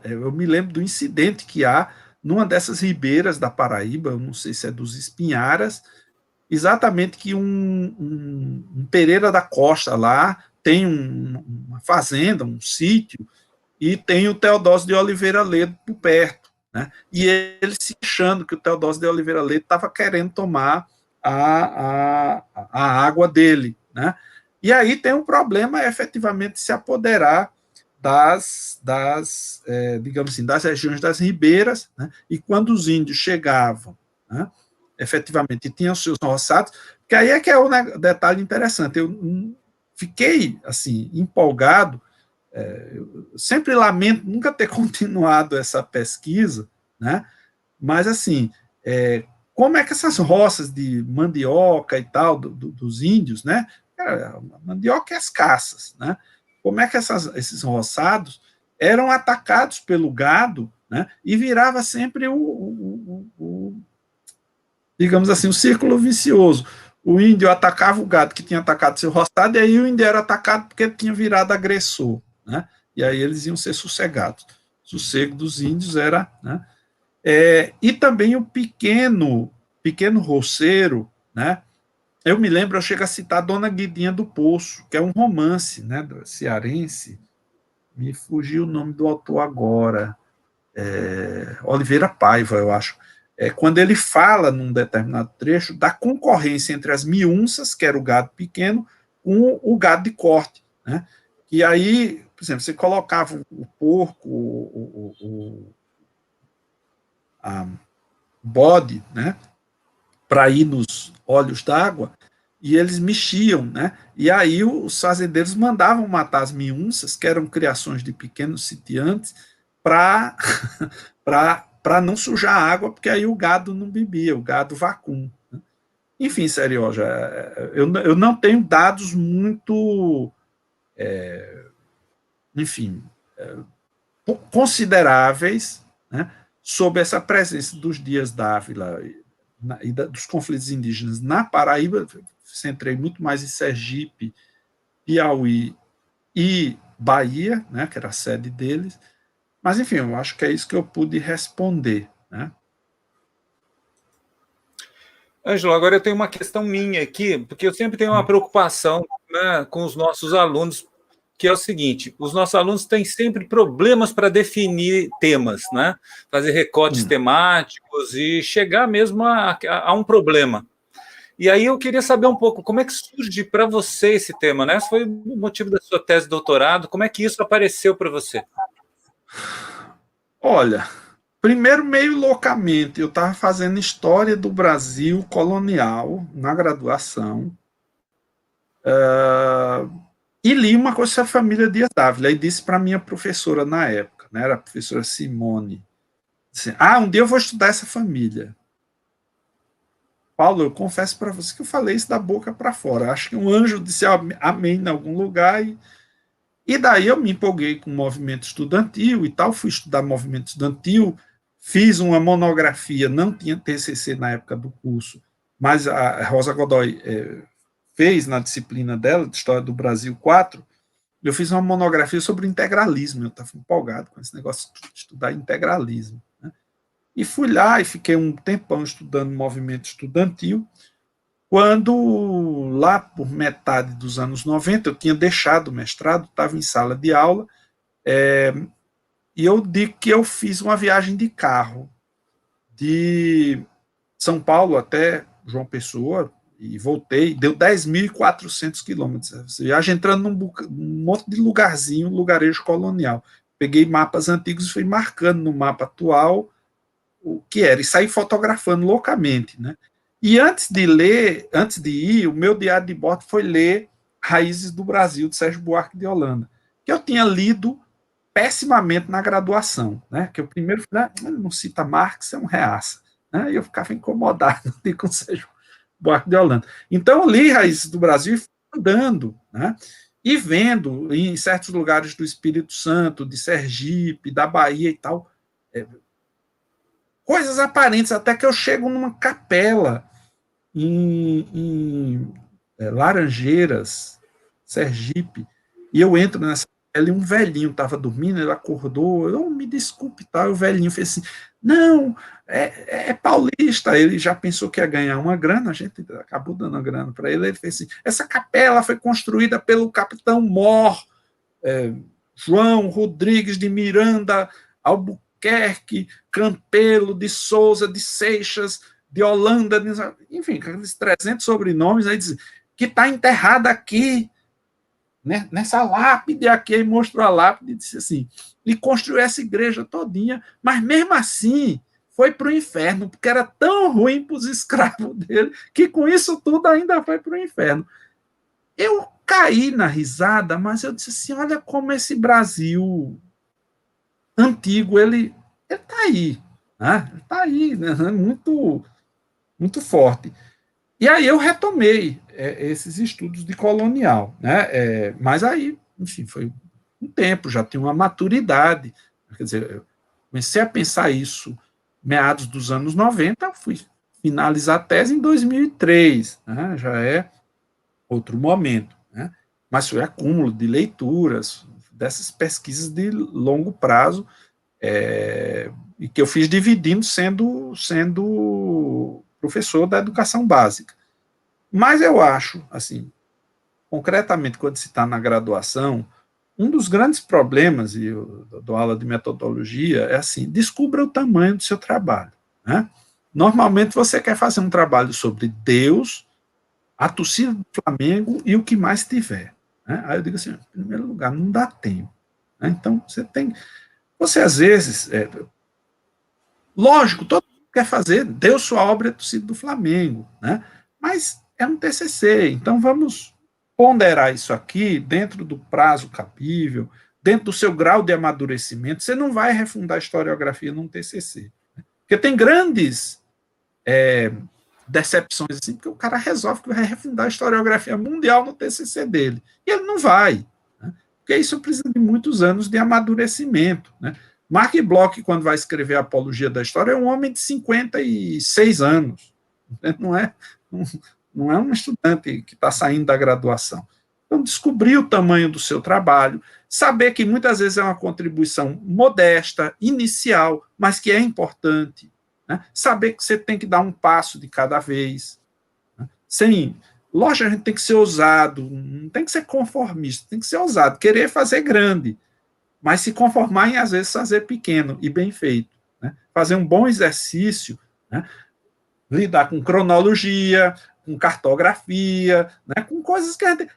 eu me lembro do incidente que há numa dessas ribeiras da Paraíba, eu não sei se é dos Espinharas, exatamente que um Pereira da Costa lá tem uma fazenda, um sítio, e tem o Teodósio de Oliveira Ledo por perto. Né? E ele se achando que o Teodósio de Oliveira Ledo estava querendo tomar a água dele. Né? E aí tem um problema efetivamente se apoderar digamos assim, das regiões das ribeiras, né? E quando os índios chegavam, né, efetivamente, tinham os seus roçados, que aí é que é o detalhe interessante. Eu fiquei assim empolgado. Eu sempre lamento nunca ter continuado essa pesquisa, né? Mas assim, como é que essas roças de mandioca e tal dos índios, né? A mandioca e as caças, né? Como é que esses roçados eram atacados pelo gado, né? E virava sempre digamos assim, o círculo vicioso. O índio atacava o gado que tinha atacado seu roçado, e aí o índio era atacado porque tinha virado agressor, né? E aí eles iam ser sossegados. O sossego dos índios era, né? E também o pequeno roceiro, né? Eu me lembro, eu chego a citar Dona Guidinha do Poço, que é um romance, né, cearense. Me fugiu o nome do autor agora. Oliveira Paiva, eu acho. Quando ele fala, num determinado trecho, da concorrência entre as miunças, que era o gado pequeno, com o gado de corte, né? E aí, por exemplo, você colocava o porco, a bode, né, para ir nos olhos d'água, e eles mexiam, né? E aí os fazendeiros mandavam matar as miunças, que eram criações de pequenos sitiantes, para para não sujar a água, porque aí o gado não bebia, o gado vacum. Né? Enfim, Serioja, eu não tenho dados muito, enfim, consideráveis, né, sobre essa presença dos Dias d'Ávila e dos conflitos indígenas na Paraíba. Centrei muito mais em Sergipe, Piauí e Bahia, né, que era a sede deles. Mas, enfim, eu acho que é isso que eu pude responder, né? Ângelo, agora eu tenho uma questão minha aqui, porque eu sempre tenho uma preocupação, né, com os nossos alunos, que é o seguinte: os nossos alunos têm sempre problemas para definir temas, né? Fazer recortes temáticos e chegar mesmo a um problema. E aí eu queria saber um pouco como é que surge para você esse tema, né? Esse foi o motivo da sua tese de doutorado, como é que isso apareceu para você? Olha, primeiro, meio loucamente, eu estava fazendo História do Brasil colonial na graduação, e li uma coisa sobre a família Dias Dávila, e disse para minha professora na época, né, era a professora Simone, disse, um dia eu vou estudar essa família. Paulo, eu confesso para você que eu falei isso da boca para fora. Acho que um anjo disse amém em algum lugar, e daí eu me empolguei com o movimento estudantil e tal, fui estudar movimento estudantil, fiz uma monografia, não tinha TCC na época do curso, mas a Rosa Godoy fez na disciplina dela, de História do Brasil 4, eu fiz uma monografia sobre integralismo, eu estava empolgado com esse negócio de estudar integralismo. Né? E fui lá e fiquei um tempão estudando movimento estudantil, quando, lá por metade dos anos 90, eu tinha deixado o mestrado, estava em sala de aula, e eu digo que eu fiz uma viagem de carro, de São Paulo até João Pessoa, e voltei, deu 10.400 quilômetros. Viagem entrando num monte de lugarzinho, lugarejo colonial. Peguei mapas antigos e fui marcando no mapa atual o que era, e saí fotografando loucamente, né? E antes de ir, o meu diário de bordo foi ler Raízes do Brasil, de Sérgio Buarque de Holanda, que eu tinha lido pessimamente na graduação, né? Que eu primeiro falei, ele não cita Marx, é um reaça, né? E eu ficava incomodado com Sérgio Buarque de Holanda. Então eu li Raízes do Brasil e fui andando, né? E vendo em certos lugares do Espírito Santo, de Sergipe, da Bahia e tal, coisas aparentes, até que eu chego numa capela em Laranjeiras, Sergipe, e eu entro nessa capela e um velhinho estava dormindo, ele acordou, eu me desculpe, tá? O velhinho fez assim, não, é paulista, ele já pensou que ia ganhar uma grana, a gente acabou dando a grana para ele, ele fez assim, essa capela foi construída pelo capitão Mor, João Rodrigues de Miranda Albuquerque, Campelo de Souza de Seixas, de Holanda, enfim, aqueles 300 sobrenomes, aí diz, que está enterrada aqui nessa lápide aqui, e mostrou a lápide e disse assim, e construiu essa igreja todinha, mas mesmo assim foi para o inferno, porque era tão ruim para os escravos dele, que com isso tudo ainda foi para o inferno. Eu caí na risada, mas eu disse assim, olha como esse Brasil antigo, ele está aí, né? Está aí, né? Muito, muito forte. E aí eu retomei esses estudos de colonial, né? Mas aí, enfim, foi um tempo, já tinha uma maturidade. Quer dizer, eu comecei a pensar isso meados dos anos 90, fui finalizar a tese em 2003, né? Já é outro momento, né? Mas foi acúmulo de leituras, dessas pesquisas de longo prazo, e que eu fiz dividindo sendo professor da educação básica. Mas eu acho, assim, concretamente, quando se está na graduação, um dos grandes problemas, e eu dou aula de metodologia, é assim, descubra o tamanho do seu trabalho, né? Normalmente você quer fazer um trabalho sobre Deus, a torcida do Flamengo e o que mais tiver, né? Aí eu digo assim, em primeiro lugar, não dá tempo, né? Então, você às vezes, lógico, todo mundo quer fazer, Deus sua obra é a torcida do Flamengo, né? Mas é um TCC, então vamos ponderar isso aqui dentro do prazo cabível, dentro do seu grau de amadurecimento. Você não vai refundar a historiografia num TCC, porque tem grandes decepções assim, porque o cara resolve que vai refundar a historiografia mundial no TCC dele, e ele não vai, né? Porque isso precisa de muitos anos de amadurecimento, né? Mark Bloch, quando vai escrever a Apologia da História, é um homem de 56 anos, não é, não é um estudante que está saindo da graduação. Então, descobrir o tamanho do seu trabalho, saber que muitas vezes é uma contribuição modesta, inicial, mas que é importante, né? Saber que você tem que dar um passo de cada vez, né? Sem, lógico, a gente tem que ser ousado, não tem que ser conformista, tem que ser ousado, querer fazer grande, mas se conformar em, às vezes, fazer pequeno e bem feito, né? Fazer um bom exercício, né? Lidar com cronologia, com cartografia, né? Com coisas que a gente...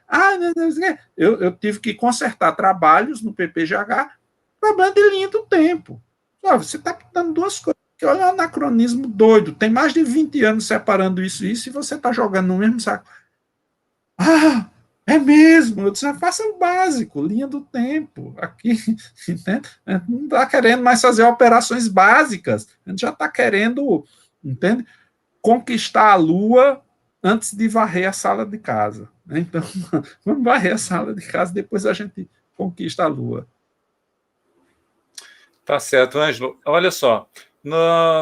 eu tive que consertar trabalhos no PPGH, problema de linha do tempo. Você está dando duas coisas. Olha o anacronismo doido. Tem mais de 20 anos separando isso e isso, e você está jogando no mesmo saco. Ah, é mesmo. Eu disse, faça o básico, linha do tempo. Aqui, né? Não está querendo mais fazer operações básicas. A gente já está querendo, entende? Conquistar a Lua antes de varrer a sala de casa. Né? Então, vamos varrer a sala de casa, depois a gente conquista a Lua. Tá certo, Ângelo. Olha só,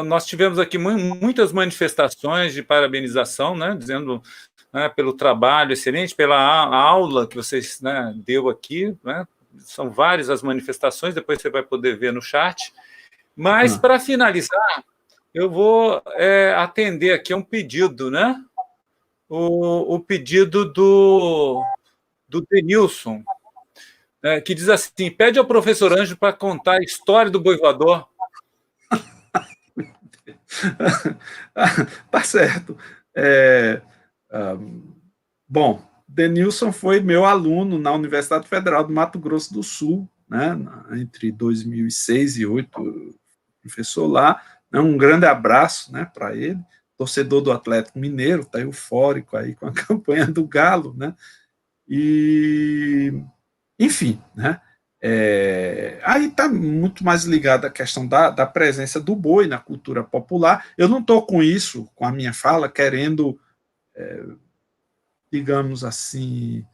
nós tivemos aqui muitas manifestações de parabenização, né, dizendo, né, pelo trabalho excelente, pela aula que vocês, né, deu aqui, né, são várias as manifestações, depois você vai poder ver no chat. Mas, para finalizar, eu vou atender aqui a um pedido, né? O pedido do Denilson, que diz assim, pede ao professor Ângelo para contar a história do boi voador. Tá certo. Bom, Denilson foi meu aluno na Universidade Federal do Mato Grosso do Sul, né, entre 2006 e 2008, professor lá, né, um grande abraço, né, para ele, torcedor do Atlético Mineiro, está eufórico aí com a campanha do Galo, né, e, enfim, né, aí está muito mais ligado à questão da presença do boi na cultura popular. Eu não estou com isso, com a minha fala, querendo, digamos assim,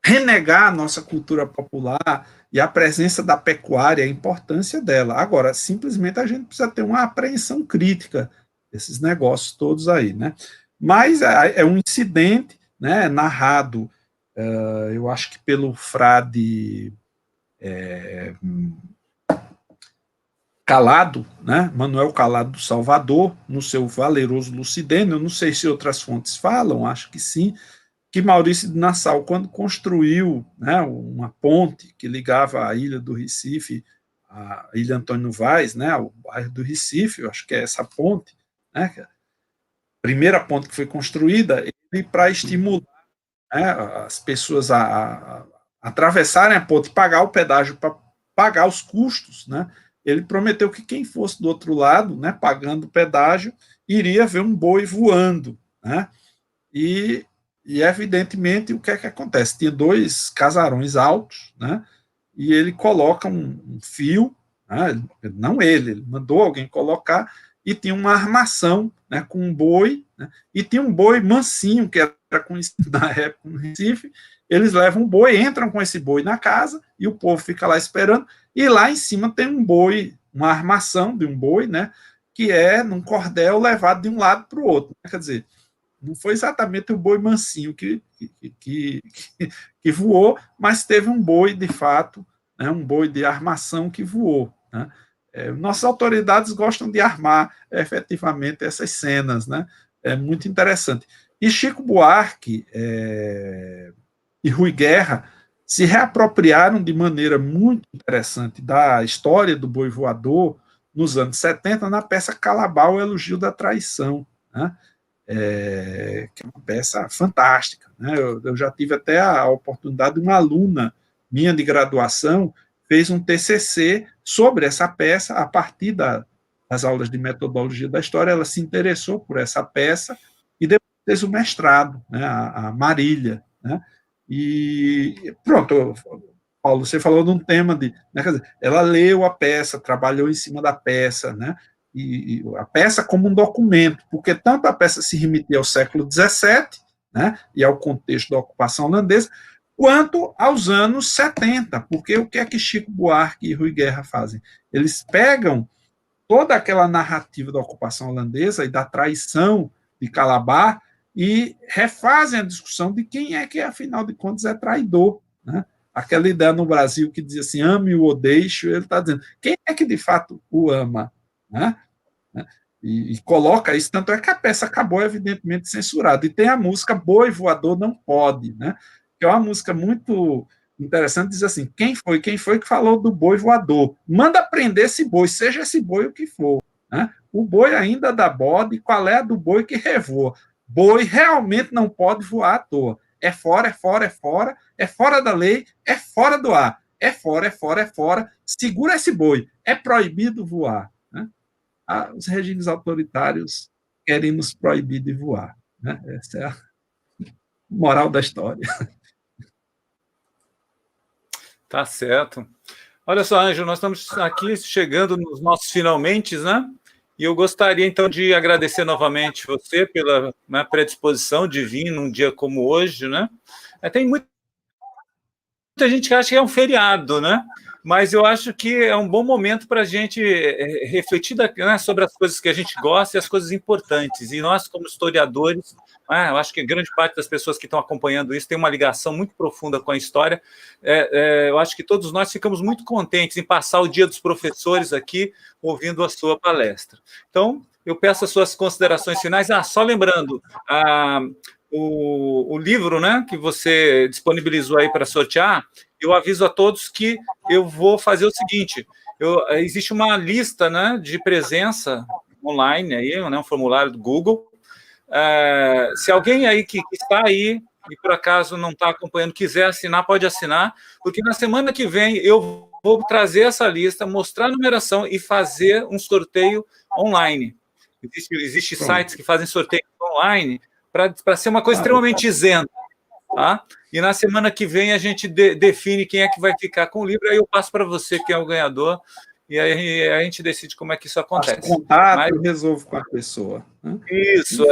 renegar a nossa cultura popular e a presença da pecuária, a importância dela. Agora, simplesmente a gente precisa ter uma apreensão crítica desses negócios todos aí, né? Mas é um incidente, né, narrado, eu acho que pelo frade Calado, né, Manuel Calado do Salvador, no seu valeroso Lucidênio, eu não sei se outras fontes falam, acho que sim, que Maurício de Nassau, quando construiu, né, uma ponte que ligava a ilha do Recife, a ilha Antônio Vaz, né, ao bairro do Recife, eu acho que é essa ponte, né, a primeira ponte que foi construída, ele, para estimular né, as pessoas a atravessarem a ponte e pagar o pedágio para pagar os custos, né? Ele prometeu que quem fosse do outro lado, né, pagando o pedágio, iria ver um boi voando, né? E, evidentemente, o que é que acontece? Tinha 2 casarões altos, né? E ele coloca um fio, né? Não ele mandou alguém colocar, e tinha uma armação, né, com um boi, né? E tinha um boi mansinho, que era conhecido na época no Recife. Eles levam um boi, entram com esse boi na casa, e o povo fica lá esperando, e lá em cima tem um boi, uma armação de um boi, né, que é num cordel levado de um lado para o outro. Quer dizer, não foi exatamente o boi mansinho que voou, mas teve um boi, de fato, né, um boi de armação que voou. Né? Nossas autoridades gostam de armar efetivamente essas cenas. Né? É muito interessante. E Chico Buarque e Rui Guerra se reapropriaram de maneira muito interessante da história do boi voador nos anos 70 na peça Calabar, o Elogio da Traição. Né? Que é uma peça fantástica. Né? Eu já tive até a oportunidade de uma aluna minha de graduação fez um TCC sobre essa peça a partir das aulas de metodologia da história. Ela se interessou por essa peça e depois fez o mestrado, né? a Marília. Né? E pronto, Paulo, você falou de um tema de, né, quer dizer, ela leu a peça, trabalhou em cima da peça, né? E a peça como um documento, porque tanto a peça se remetia ao século XVII, né, e ao contexto da ocupação holandesa, quanto aos anos 70, porque o que é que Chico Buarque e Rui Guerra fazem? Eles pegam toda aquela narrativa da ocupação holandesa e da traição de Calabar e refazem a discussão de quem é que, afinal de contas, é traidor. Né? Aquela ideia no Brasil que dizia assim, ame-o ou deixe, ele está dizendo, quem é que de fato o ama? Né? E coloca isso, tanto é que a peça acabou, evidentemente, censurada. E tem a música Boi Voador Não Pode, né? Que é uma música muito interessante, diz assim, quem foi que falou do boi voador? Manda prender esse boi, seja esse boi o que for. Né? O boi ainda dá bode, qual é a do boi que revoa? Boi realmente não pode voar à toa. É fora, é fora, é fora, é fora da lei, é fora do ar. É fora, é fora, é fora. Segura esse boi. É proibido voar. Né? Os regimes autoritários querem nos proibir de voar. Né? Essa é a moral da história. Tá certo. Olha só, Ângelo, nós estamos aqui chegando nos nossos finalmente, né? E eu gostaria, então, de agradecer novamente você pela, né, predisposição de vir num dia como hoje, né? Tem muita gente que acha que é um feriado, né? Mas eu acho que é um bom momento para a gente refletir, né, sobre as coisas que a gente gosta e as coisas importantes. E nós, como historiadores, eu acho que grande parte das pessoas que estão acompanhando isso tem uma ligação muito profunda com a história. Eu acho que todos nós ficamos muito contentes em passar o Dia dos Professores aqui ouvindo a sua palestra. Então, eu peço as suas considerações finais. Só lembrando, o livro, né, que você disponibilizou aí para sortear, eu aviso a todos que eu vou fazer o seguinte, existe uma lista, né, de presença online, aí, né, um formulário do Google. Se alguém aí que está aí e por acaso não está acompanhando, quiser assinar, pode assinar, porque na semana que vem eu vou trazer essa lista, mostrar a numeração e fazer um sorteio online. Existem sites que fazem sorteio online para ser uma coisa extremamente isenta. Tá? E na semana que vem a gente define quem é que vai ficar com o livro, aí eu passo para você quem é o ganhador, e aí a gente decide como é que isso acontece. Faço contato e resolvo com a pessoa. Né? Isso,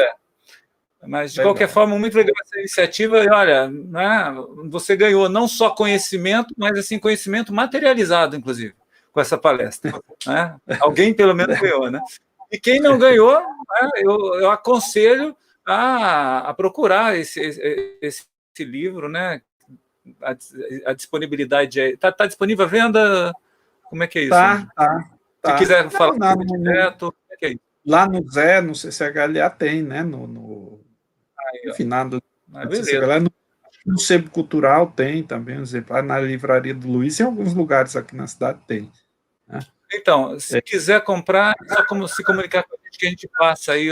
Mas, de qualquer forma, muito legal essa iniciativa. E, olha, né, você ganhou não só conhecimento, mas assim, conhecimento materializado, inclusive, com essa palestra. Né? Alguém, pelo menos, ganhou. Né? E quem não ganhou, né, eu aconselho a procurar esse livro, né? A disponibilidade está disponível à venda? Como é que é isso? Tá. Se quiser falar direto, como é que é isso? Lá no Zé, no CCHLA tem, né? Enfim, no Sebo Cultural tem também, na Livraria do Luiz, em alguns lugares aqui na cidade tem. Né? Então, se quiser comprar, é só como se comunicar com a gente, que a gente passa aí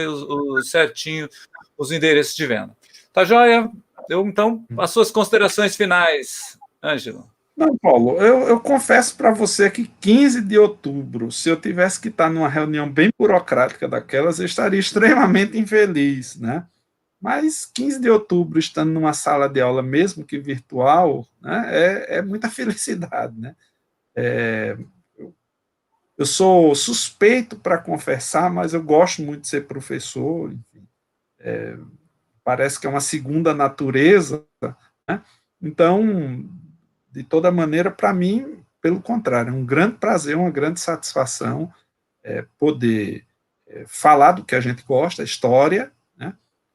certinho os endereços de venda. Tá joia? Então, as suas considerações finais, Ângelo. Não, Paulo, eu confesso para você que 15 de outubro, se eu tivesse que estar numa reunião bem burocrática daquelas, eu estaria extremamente infeliz, né? Mas 15 de outubro, estando numa sala de aula, mesmo que virtual, né, é muita felicidade, né? Eu sou suspeito para confessar, mas eu gosto muito de ser professor, enfim, parece que é uma segunda natureza, né? Então, de toda maneira, para mim, pelo contrário, é um grande prazer, uma grande satisfação poder falar do que a gente gosta, história, né?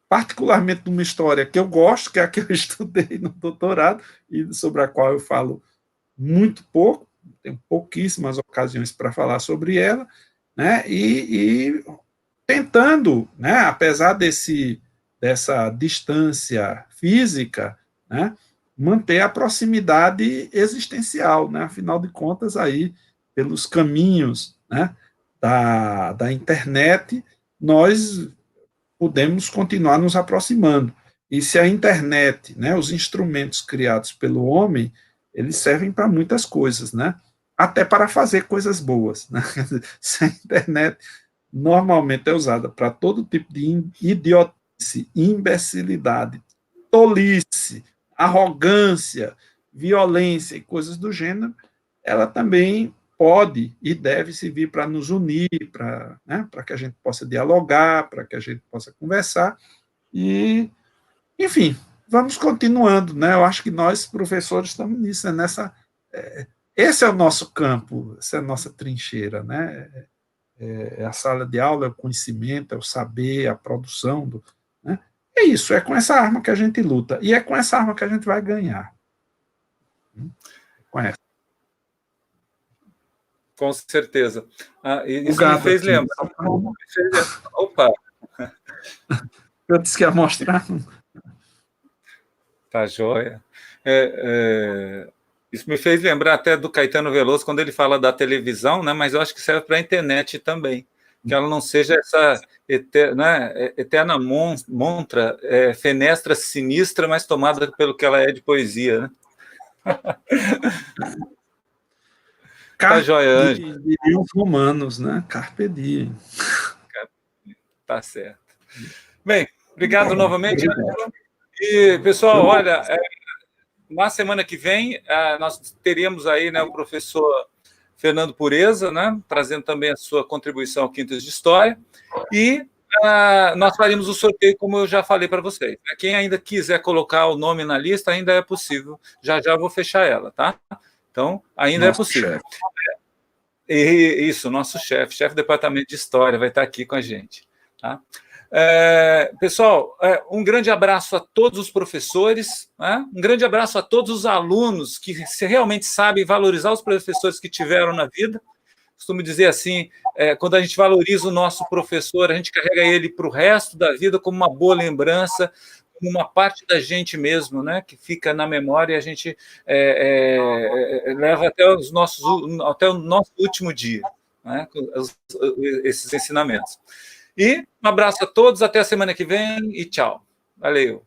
Particularmente de uma história que eu gosto, que é a que eu estudei no doutorado e sobre a qual eu falo muito pouco, tenho pouquíssimas ocasiões para falar sobre ela, né? E tentando, né, apesar dessa distância física, né, manter a proximidade existencial, né? Afinal de contas, aí, pelos caminhos, né, da internet, nós podemos continuar nos aproximando. E se a internet, né, os instrumentos criados pelo homem, eles servem para muitas coisas, né? Até para fazer coisas boas, né? Se a internet normalmente é usada para todo tipo de idiotice, imbecilidade, tolice, arrogância, violência e coisas do gênero, ela também pode e deve servir para nos unir, para que a gente possa dialogar, para que a gente possa conversar e, enfim, vamos continuando, né? Eu acho que nós, professores, estamos nisso, esse é o nosso campo, essa é a nossa trincheira, né? É a sala de aula, é o conhecimento, é o saber, a produção, né? É isso, é com essa arma que a gente luta, e é com essa arma que a gente vai ganhar. Com essa. Com certeza. Isso me fez lembrar. Opa! Eu disse que ia mostrar. Tá joia. Isso me fez lembrar até do Caetano Veloso, quando ele fala da televisão, né? Mas eu acho que serve para a internet também. Que ela não seja essa eterna montra, fenestra sinistra, mas tomada pelo que ela é de poesia, né? Tá joia, Ângelo. Diriam os romanos, né? Carpe diem. Tá certo. Bem, obrigado novamente. E, pessoal, olha, na semana que vem, nós teríamos aí, né, o professor Fernando Pureza, né, trazendo também a sua contribuição ao Quintas de História, e nós faríamos o sorteio, como eu já falei para vocês. Quem ainda quiser colocar o nome na lista, ainda é possível. Já vou fechar ela, tá? Então, ainda é possível. Isso, nosso chefe do Departamento de História, vai estar aqui com a gente. Tá? Pessoal, um grande abraço a todos os professores, né? Um grande abraço a todos os alunos que realmente sabem valorizar os professores que tiveram na vida. Costumo dizer assim, quando a gente valoriza o nosso professor, a gente carrega ele para o resto da vida como uma boa lembrança, como uma parte da gente mesmo, né, que fica na memória e a gente leva até o nosso último dia, né, esses ensinamentos. E um abraço a todos, até a semana que vem e tchau. Valeu.